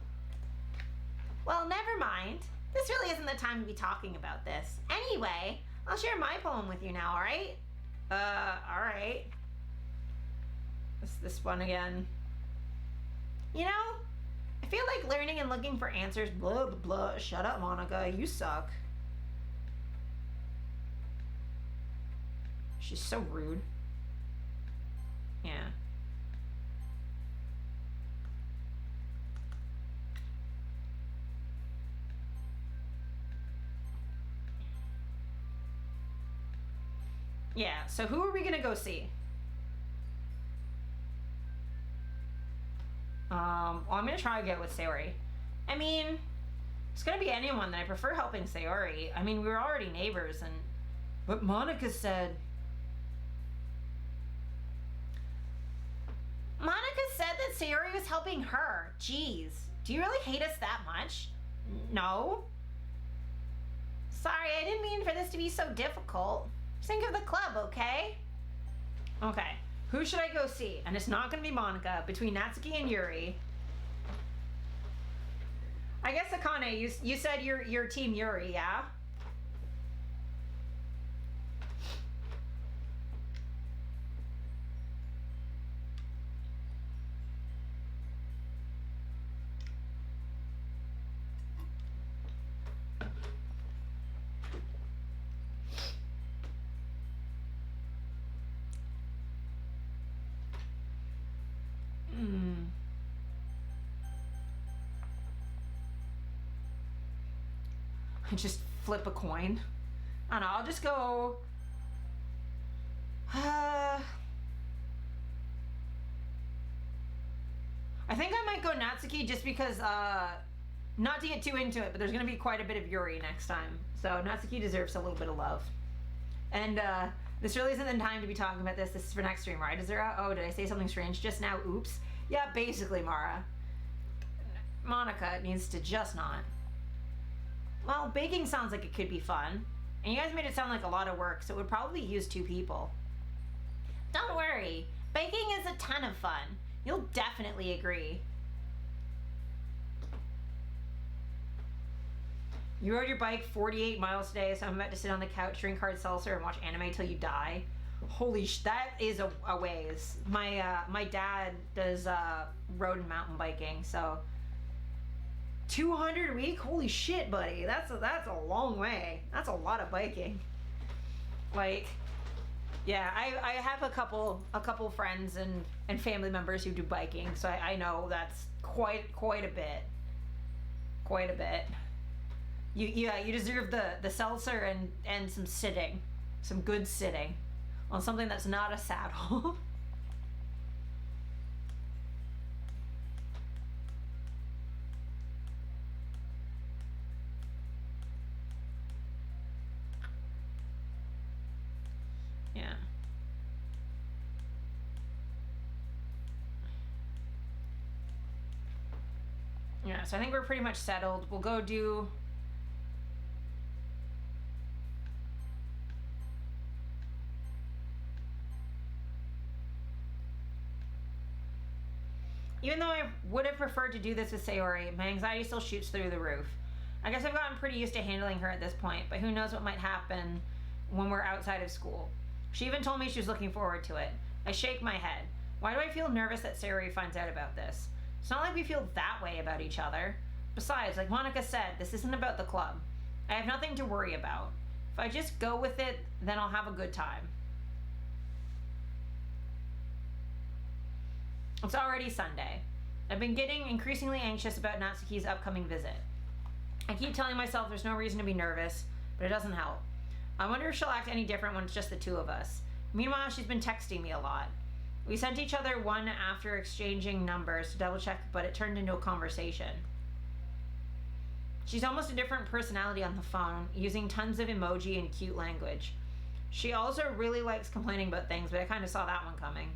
Well, never mind. This really isn't the time to be talking about this. Anyway, I'll share my poem with you now, alright? Alright. What's this one again? You know, I feel like learning and looking for answers, blah, blah, blah. Shut up, Monica. You suck. She's so rude. Yeah. Yeah, so who are we gonna go see? Well, I'm gonna try to get with Sayori. I mean, it's gonna be anyone that I prefer helping Sayori. I mean, we were already neighbors and... But Monica said... Monica said that Sayori was helping her. Jeez. Do you really hate us that much? No. Sorry, I didn't mean for this to be so difficult. Just think of the club, okay? Okay. Who should I go see? And it's not going to be Monica. Between Natsuki and Yuri. I guess, Akane, you said you're Team Yuri, yeah? I just flip a coin. I don't know, I'll just go... I think I might go Natsuki just because, not to get too into it, but there's going to be quite a bit of Yuri next time. So Natsuki deserves a little bit of love. And, this really isn't the time to be talking about this. This is for next stream, right, Azura? Oh, did I say something strange just now? Oops. Yeah, basically, Mara. Monica needs to just not. Well, baking sounds like it could be fun. And you guys made it sound like a lot of work, so it would probably use 2 people. Don't worry. Baking is a ton of fun. You'll definitely agree. You rode your bike 48 miles today, so I'm about to sit on the couch, drink hard seltzer, and watch anime till you die. That is a ways. My dad does road and mountain biking, so 200 a week. Holy shit, buddy. That's a long way. That's a lot of biking. Like, yeah, I have a couple friends and family members who do biking, so I know that's quite a bit. Quite a bit. You deserve the seltzer and some sitting, some good sitting on something that's not a saddle. Yeah. Yeah, so I think we're pretty much settled. We'll go do... Even though I would have preferred to do this with Sayori, my anxiety still shoots through the roof. I guess I've gotten pretty used to handling her at this point, but who knows what might happen when we're outside of school. She even told me she was looking forward to it. I shake my head. Why do I feel nervous that Sayori finds out about this? It's not like we feel that way about each other. Besides, like Monica said, this isn't about the club. I have nothing to worry about. If I just go with it, then I'll have a good time. It's already Sunday. I've been getting increasingly anxious about Natsuki's upcoming visit. I keep telling myself there's no reason to be nervous, but it doesn't help. I wonder if she'll act any different when it's just the two of us. Meanwhile, she's been texting me a lot. We sent each other one after exchanging numbers to double check, but it turned into a conversation. She's almost a different personality on the phone, using tons of emoji and cute language. She also really likes complaining about things, but I kind of saw that one coming.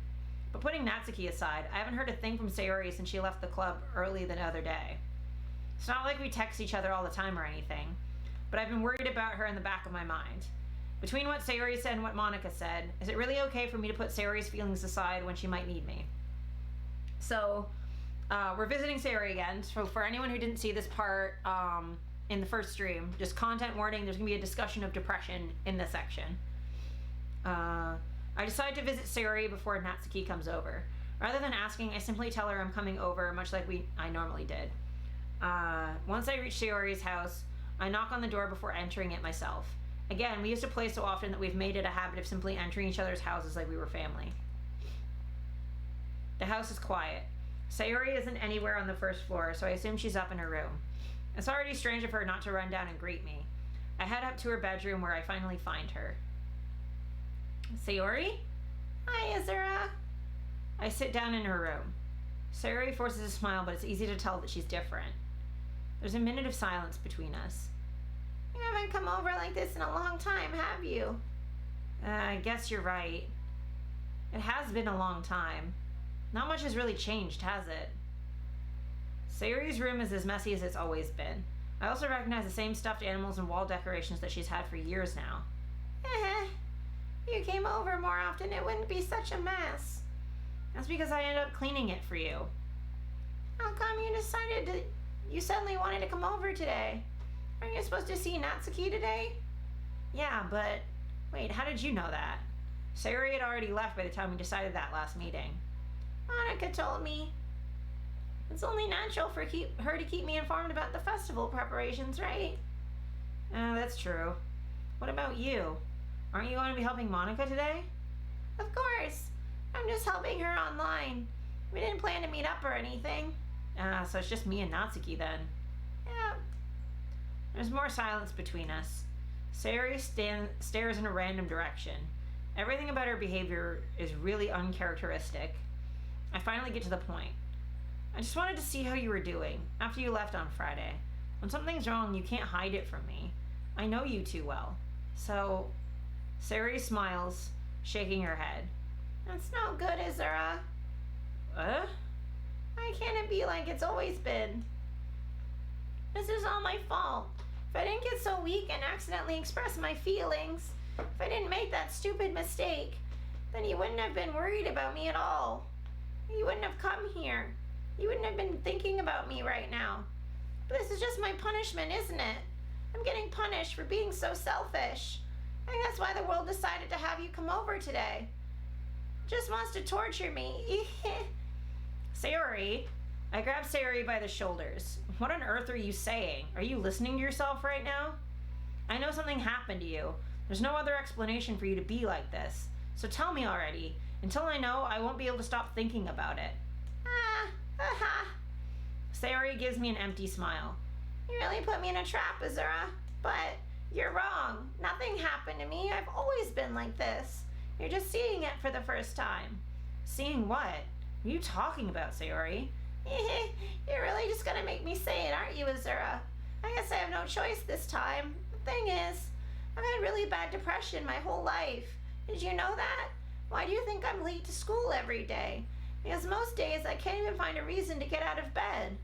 But putting Natsuki aside, I haven't heard a thing from Sayori since she left the club early the other day. It's not like we text each other all the time or anything, but I've been worried about her in the back of my mind. Between what Sayori said and what Monica said, is it really okay for me to put Sayori's feelings aside when she might need me? So, we're visiting Sayori again. So for anyone who didn't see this part in the first stream, just content warning, there's going to be a discussion of depression in this section. I decide to visit Sayori before Natsuki comes over. Rather than asking, I simply tell her I'm coming over, much like I normally did. Once I reach Sayori's house, I knock on the door before entering it myself. Again, we used to play so often that we've made it a habit of simply entering each other's houses like we were family. The house is quiet. Sayori isn't anywhere on the first floor, so I assume she's up in her room. It's already strange of her not to run down and greet me. I head up to her bedroom where I finally find her. Sayori? Hi, Azura. I sit down in her room. Sayori forces a smile, but it's easy to tell that she's different. There's a minute of silence between us. You haven't come over like this in a long time, have you? I guess you're right. It has been a long time. Not much has really changed, has it? Sayori's room is as messy as it's always been. I also recognize the same stuffed animals and wall decorations that she's had for years now. If you came over more often, it wouldn't be such a mess. That's because I ended up cleaning it for you. How come you suddenly wanted to come over today? Aren't you supposed to see Natsuki today? Yeah, but wait, how did you know that? Sayori had already left by the time we decided that last meeting. Monica told me. It's only natural for her to keep me informed about the festival preparations, right? That's true. What about you? Aren't you going to be helping Monica today? Of course. I'm just helping her online. We didn't plan to meet up or anything. So it's just me and Natsuki then. Yeah. There's more silence between us. Sayori stares in a random direction. Everything about her behavior is really uncharacteristic. I finally get to the point. I just wanted to see how you were doing after you left on Friday. When something's wrong, you can't hide it from me. I know you too well. So, Sayori smiles, shaking her head. That's no good, Azura. Why can't it be like it's always been? This is all my fault. If I didn't get so weak and accidentally express my feelings, if I didn't make that stupid mistake, then you wouldn't have been worried about me at all. You wouldn't have come here. You wouldn't have been thinking about me right now. But this is just my punishment, isn't it? I'm getting punished for being so selfish. I think that's why the world decided to have you come over today. Just wants to torture me. Sayori, I grabbed Sayori by the shoulders. What on earth are you saying? Are you listening to yourself right now? I know something happened to you. There's no other explanation for you to be like this. So tell me already. Until I know, I won't be able to stop thinking about it. Sayori gives me an empty smile. You really put me in a trap, Azura. But you're wrong. Nothing happened to me. I've always been like this. You're just seeing it for the first time. Seeing what? What are you talking about, Sayori? You're really just gonna make me say it, aren't you, Azura? I guess I have no choice this time. The thing is, I've had really bad depression my whole life. Did you know that? Why do you think I'm late to school every day? Because most days I can't even find a reason to get out of bed.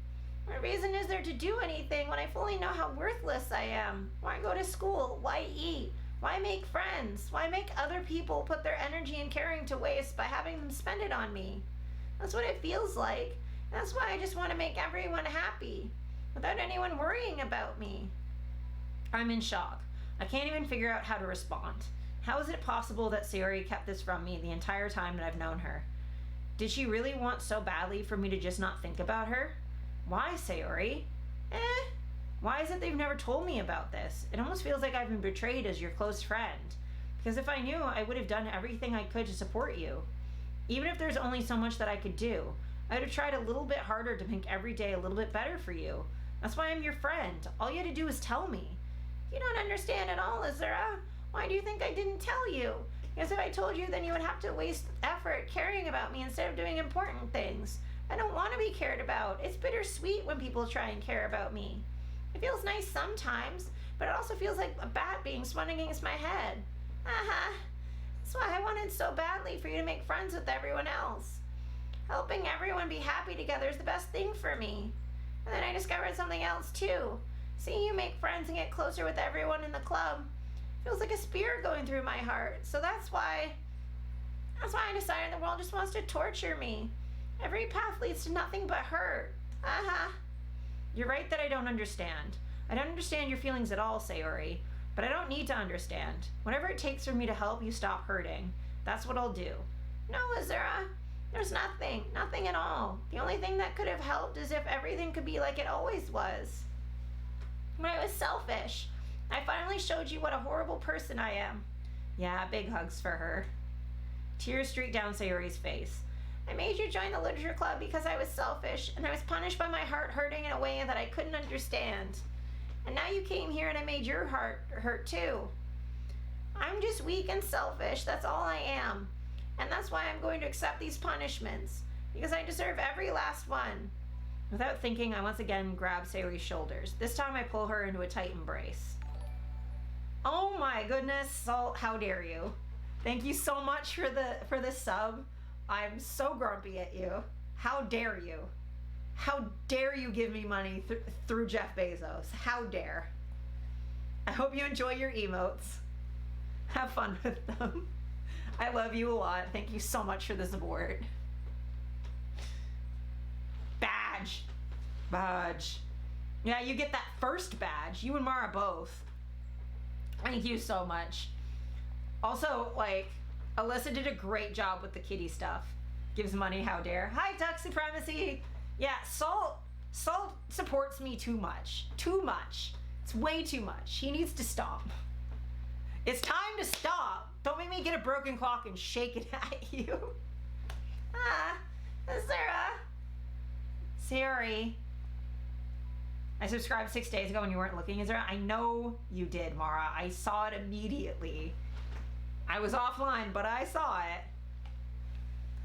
What reason is there to do anything when I fully know how worthless I am? Why go to school? Why eat? Why make friends? Why make other people put their energy and caring to waste by having them spend it on me? That's what it feels like. That's why I just want to make everyone happy, without anyone worrying about me. I'm in shock. I can't even figure out how to respond. How is it possible that Sayori kept this from me the entire time that I've known her? Did she really want so badly for me to just not think about her? Why, Sayori? Why is it they've never told me about this? It almost feels like I've been betrayed as your close friend. Because if I knew, I would have done everything I could to support you. Even if there's only so much that I could do, I would have tried a little bit harder to make every day a little bit better for you. That's why I'm your friend. All you had to do is tell me. You don't understand at all, Azura. Why do you think I didn't tell you? Because if I told you, then you would have to waste effort caring about me instead of doing important things. I don't want to be cared about. It's bittersweet when people try and care about me. It feels nice sometimes, but it also feels like a bat being spun against my head. That's why I wanted so badly for you to make friends with everyone else. Helping everyone be happy together is the best thing for me. And then I discovered something else too. Seeing you make friends and get closer with everyone in the club feels like a spear going through my heart. So that's why I decided the world just wants to torture me. Every path leads to nothing but hurt. You're right that I don't understand. I don't understand your feelings at all, Sayori. But I don't need to understand. Whatever it takes for me to help you stop hurting, that's what I'll do. No, Azura. There's nothing at all. The only thing that could have helped is if everything could be like it always was. When I was selfish, I finally showed you what a horrible person I am. Yeah, big hugs for her. Tears streaked down Sayori's face. I made you join the literature club because I was selfish, and I was punished by my heart hurting in a way that I couldn't understand. And now you came here and I made your heart hurt too. I'm just weak and selfish, that's all I am. And that's why I'm going to accept these punishments, because I deserve every last one. Without thinking, I once again grab Sayori's shoulders. This time I pull her into a tight embrace. Oh my goodness, Salt, how dare you? Thank you so much for the sub. I'm so grumpy at you. How dare you? How dare you give me money through Jeff Bezos? How dare? I hope you enjoy your emotes. Have fun with them. I love you a lot. Thank you so much for the support. Badge. Yeah, you get that first badge. You and Mara both. Thank you so much. Also, like, Alyssa did a great job with the kitty stuff. Gives money, how dare. Hi, Duck Supremacy. Yeah, Salt supports me too much. Too much. It's way too much. He needs to stop. It's time to stop. Don't make me get a broken clock and shake it at you. Azura. Sayori. I subscribed 6 days ago when you weren't looking, Azura. I know you did, Mara. I saw it immediately. I was offline, but I saw it.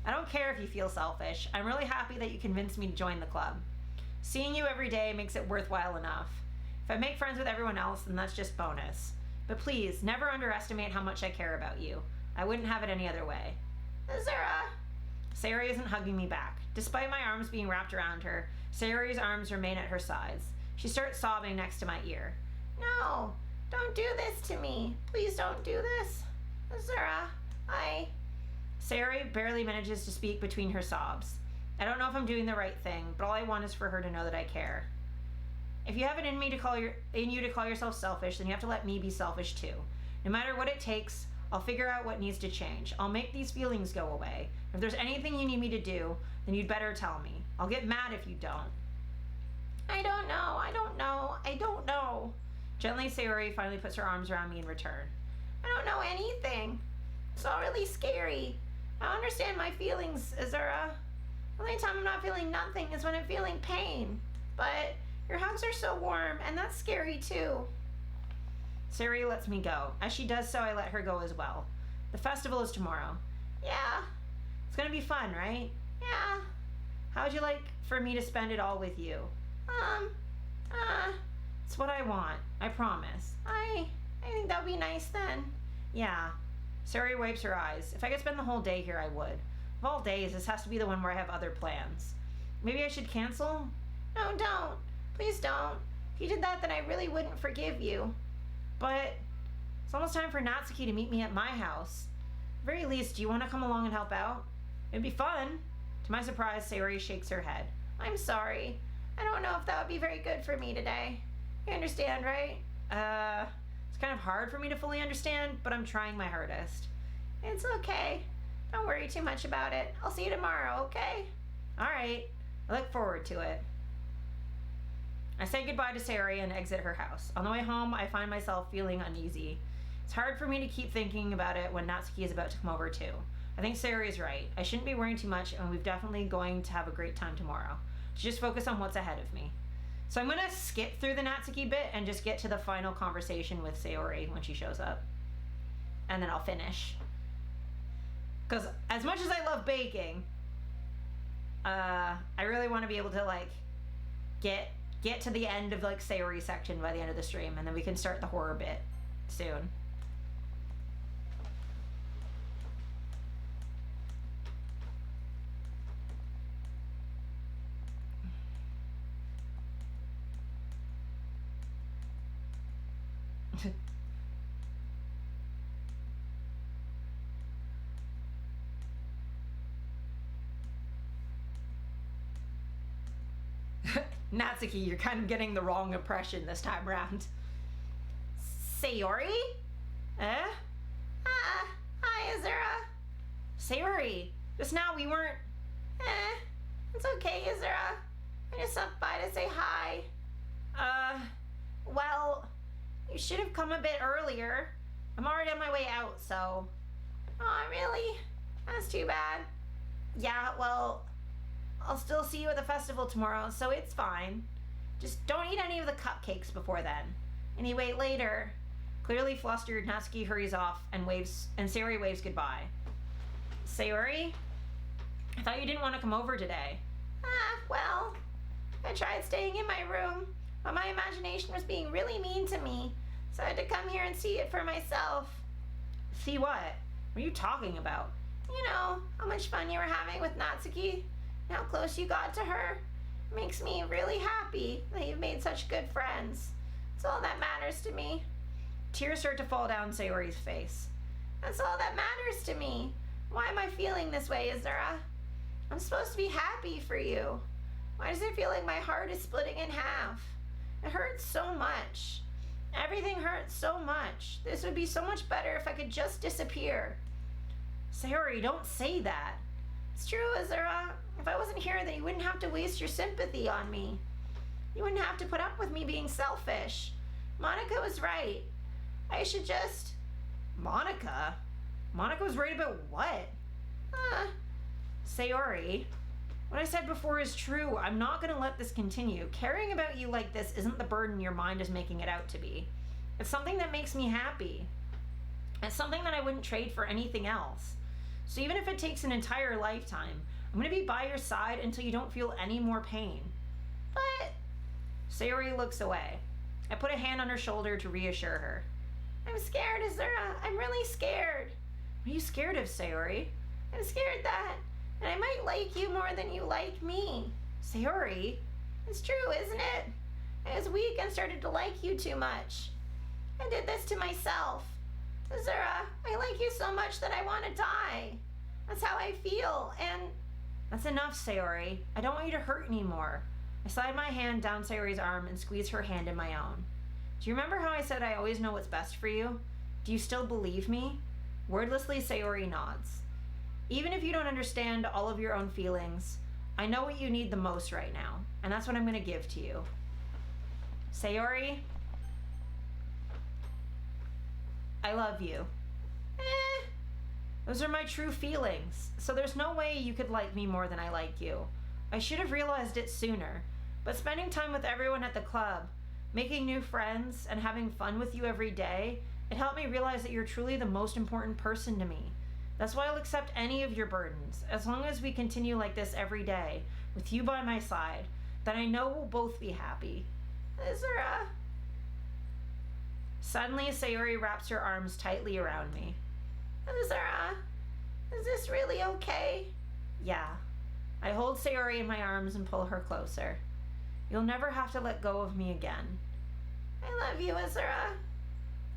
I don't care if you feel selfish. I'm really happy that you convinced me to join the club. Seeing you every day makes it worthwhile enough. If I make friends with everyone else, then that's just bonus. But please, never underestimate how much I care about you. I wouldn't have it any other way. Azura. Sayori isn't hugging me back. Despite my arms being wrapped around her, Sayori's arms remain at her sides. She starts sobbing next to my ear. No, don't do this to me. Please don't do this. Azura, Sayori barely manages to speak between her sobs. I don't know if I'm doing the right thing, but all I want is for her to know that I care. If you have it in you to call yourself selfish, then you have to let me be selfish too. No matter what it takes, I'll figure out what needs to change. I'll make these feelings go away. If there's anything you need me to do, then you'd better tell me. I'll get mad if you don't. I don't know. Gently, Sayori finally puts her arms around me in return. I don't know anything. It's all really scary. I don't understand my feelings, Azura. The only time I'm not feeling nothing is when I'm feeling pain. But your hugs are so warm, and that's scary too. Sayori lets me go. As she does so, I let her go as well. The festival is tomorrow. Yeah. It's gonna be fun, right? Yeah. How would you like for me to spend it all with you? It's what I want. I promise. I think that would be nice then. Yeah. Sayori wipes her eyes. If I could spend the whole day here, I would. Of all days, this has to be the one where I have other plans. Maybe I should cancel? No, don't. Please don't. If you did that, then I really wouldn't forgive you. But it's almost time for Natsuki to meet me at my house. At the very least, do you want to come along and help out? It'd be fun. To my surprise, Sayori shakes her head. I'm sorry. I don't know if that would be very good for me today. You understand, right? It's kind of hard for me to fully understand, but I'm trying my hardest. It's okay. Don't worry too much about it. I'll see you tomorrow, okay? All right. I look forward to it. I say goodbye to Sayori and exit her house. On the way home, I find myself feeling uneasy. It's hard for me to keep thinking about it when Natsuki is about to come over too. I think Sayori is right. I shouldn't be worrying too much, and we're definitely going to have a great time tomorrow. To just focus on what's ahead of me. So I'm gonna skip through the Natsuki bit and just get to the final conversation with Sayori when she shows up. And then I'll finish. Because as much as I love baking, I really want to be able to like get to the end of like Sayori section by the end of the stream, and then we can start the horror bit soon. Natsuki, you're kind of getting the wrong impression this time around. Sayori? Eh? Hi, Azura. Sayori, just now we weren't... It's okay, Azura. I just stopped by to say hi. Well, you should have come a bit earlier. I'm already on my way out, so... Oh, really? That's too bad. Yeah, well... I'll still see you at the festival tomorrow, so it's fine. Just don't eat any of the cupcakes before then. Anyway, later. Clearly flustered, Natsuki hurries off and Sayori waves goodbye. Sayori? I thought you didn't want to come over today. Well, I tried staying in my room, but my imagination was being really mean to me, so I had to come here and see it for myself. See what? What are you talking about? You know, how much fun you were having with Natsuki. How close you got to her. It makes me really happy that you've made such good friends. It's all that matters to me. Tears start to fall down Sayori's face. That's all that matters to me. Why am I feeling this way, Azura? I'm supposed to be happy for you. Why does it feel like my heart is splitting in half? It hurts so much. Everything hurts so much. This would be so much better if I could just disappear. Sayori, don't say that. It's true, Azura. If I wasn't here, then you wouldn't have to waste your sympathy on me. You wouldn't have to put up with me being selfish. Monica was right. I should just... Monica? Monica was right about what? Sayori, what I said before is true. I'm not going to let this continue. Caring about you like this isn't the burden your mind is making it out to be. It's something that makes me happy. It's something that I wouldn't trade for anything else. So even if it takes an entire lifetime, I'm going to be by your side until you don't feel any more pain. But... Sayori looks away. I put a hand on her shoulder to reassure her. I'm scared, Azura. I'm really scared. What are you scared of, Sayori? I'm scared that I might like you more than you like me. Sayori? It's true, isn't it? I was weak and started to like you too much. I did this to myself. Azura, I like you so much that I want to die. That's how I feel, and... That's enough, Sayori. I don't want you to hurt anymore. I slide my hand down Sayori's arm and squeeze her hand in my own. Do you remember how I said I always know what's best for you? Do you still believe me? Wordlessly, Sayori nods. Even if you don't understand all of your own feelings, I know what you need the most right now, and that's what I'm going to give to you. Sayori, I love you. Those are my true feelings, so there's no way you could like me more than I like you. I should have realized it sooner, but spending time with everyone at the club, making new friends, and having fun with you every day, it helped me realize that you're truly the most important person to me. That's why I'll accept any of your burdens, as long as we continue like this every day, with you by my side, then I know we'll both be happy. Azura. Suddenly, Sayori wraps her arms tightly around me. Azura, is this really okay? Yeah. I hold Sayori in my arms and pull her closer. You'll never have to let go of me again. I love you, Azura.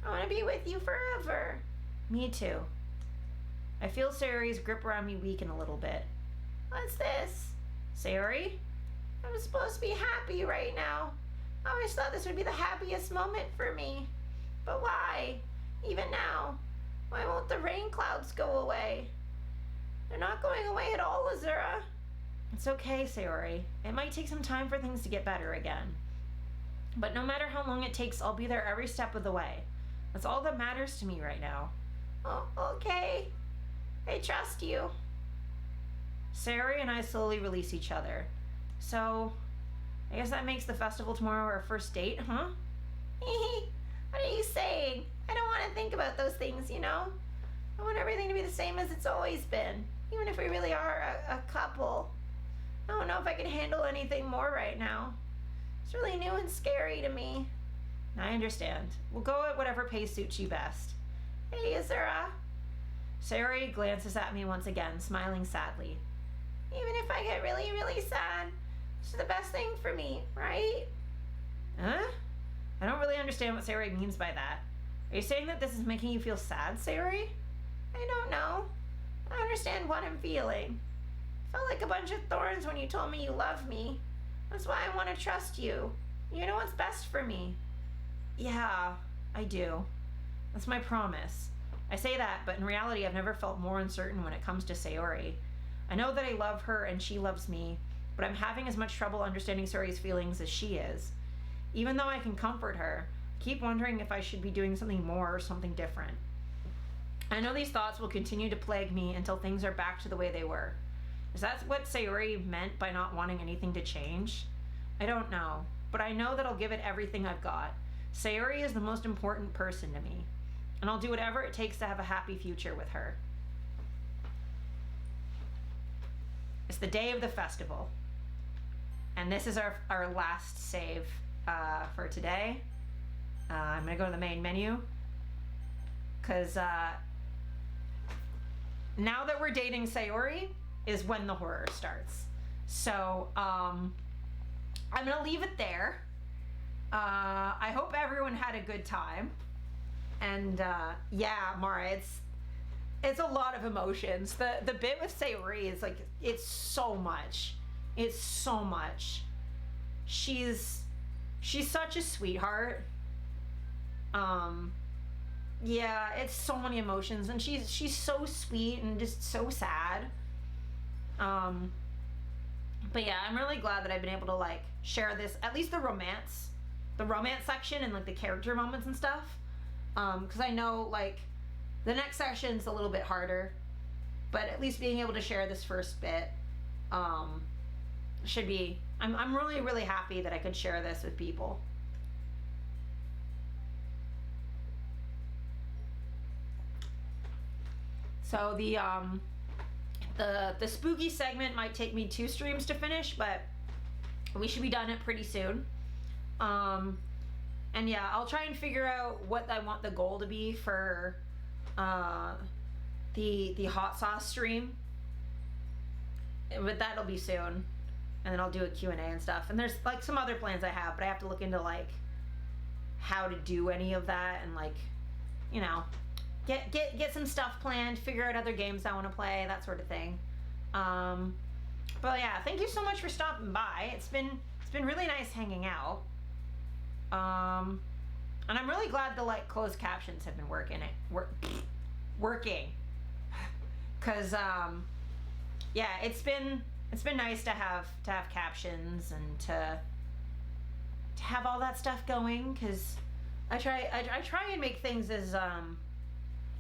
I want to be with you forever. Me too. I feel Sayori's grip around me weaken a little bit. What's this? Sayori? I'm supposed to be happy right now. I always thought this would be the happiest moment for me. But why? Even now? Why won't the rain clouds go away? They're not going away at all, Azura. It's okay, Sayori. It might take some time for things to get better again. But no matter how long it takes, I'll be there every step of the way. That's all that matters to me right now. Oh, okay. I trust you. Sayori and I slowly release each other. So, I guess that makes the festival tomorrow our first date, huh? What are you saying? I don't want to think about those things, you know? I want everything to be the same as it's always been, even if we really are a couple. I don't know if I can handle anything more right now. It's really new and scary to me. I understand. We'll go at whatever pace suits you best. Hey, Azura. Sayori glances at me once again, smiling sadly. Even if I get really, really sad, it's the best thing for me, right? Huh? I don't really understand what Sayori means by that. Are you saying that this is making you feel sad, Sayori? I don't know. I understand what I'm feeling. I felt like a bunch of thorns when you told me you love me. That's why I want to trust you. You know what's best for me. Yeah, I do. That's my promise. I say that, but in reality, I've never felt more uncertain when it comes to Sayori. I know that I love her and she loves me, but I'm having as much trouble understanding Sayori's feelings as she is. Even though I can comfort her, I keep wondering if I should be doing something more or something different. I know these thoughts will continue to plague me until things are back to the way they were. Is that what Sayori meant by not wanting anything to change? I don't know, but I know that I'll give it everything I've got. Sayori is the most important person to me, and I'll do whatever it takes to have a happy future with her. It's the day of the festival, and this is our last save for today. I'm gonna go to the main menu, because now that we're dating Sayori is when the horror starts. So I'm gonna leave it there. I hope everyone had a good time. And yeah, Mara, it's a lot of emotions. The bit with Sayori is like, it's so much. It's so much. She's such a sweetheart. Yeah, it's so many emotions, and she's so sweet and just so sad. But yeah, I'm really glad that I've been able to like share this, at least the romance section and like the character moments and stuff. Because I know like the next section's a little bit harder, but at least being able to share this first bit should be. I'm really, really happy that I could share this with people. So the spooky segment might take me 2 streams to finish, but we should be done it pretty soon. And yeah, I'll try and figure out what I want the goal to be for the hot sauce stream. But that'll be soon. And then I'll do a Q&A and stuff. And there's like some other plans I have, but I have to look into like how to do any of that and like, you know, get some stuff planned, figure out other games I want to play, that sort of thing. But yeah, thank you so much for stopping by. It's been really nice hanging out. And I'm really glad the like closed captions have been working. Cause yeah, it's been nice to have captions and to have all that stuff going. Cause I try and make things as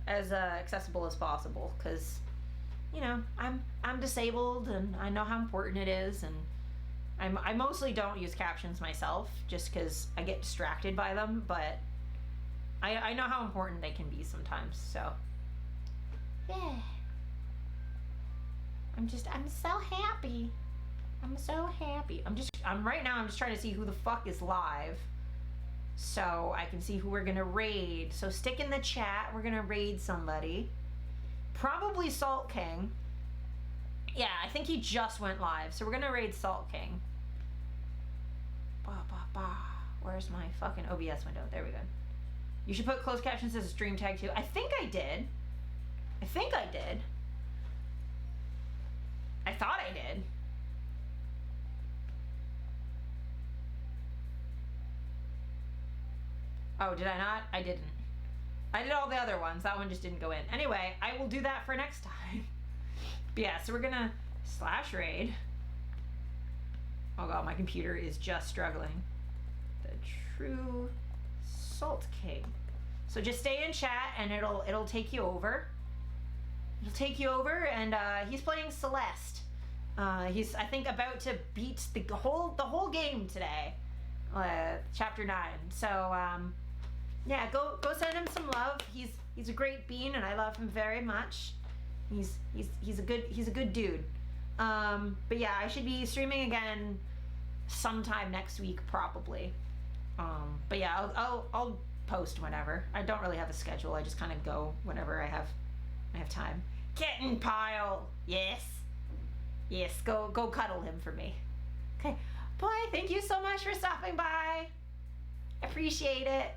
accessible as possible. Cause you know I'm disabled and I know how important it is, and I mostly don't use captions myself just because I get distracted by them, but I know how important they can be sometimes. So Yeah. I'm so happy. I'm so happy. Right now I'm just trying to see who the fuck is live so I can see who we're gonna raid. So stick in the chat, we're gonna raid somebody. Probably Salt King. Yeah, I think he just went live, so we're gonna raid Salt King. Where's my fucking OBS window? There we go. You should put closed captions as a stream tag too. I think I did. I thought I did. Oh, did I not? I didn't. I did all the other ones. That one just didn't go in. Anyway, I will do that for next time. But yeah, so we're gonna /raid. Oh god, my computer is just struggling. The True Salt King. So just stay in chat and it'll take you over. It'll take you over, and he's playing Celeste. He's I think about to beat the whole game today, chapter 9. So yeah, go send him some love. He's a great bean, and I love him very much. He's a good dude. But yeah, I should be streaming again sometime next week probably. But yeah, I'll post whenever. I don't really have a schedule. I just kind of go whenever I have time. Kitten pile. Yes, go cuddle him for me. Okay, boy, thank you so much for stopping by. Appreciate it.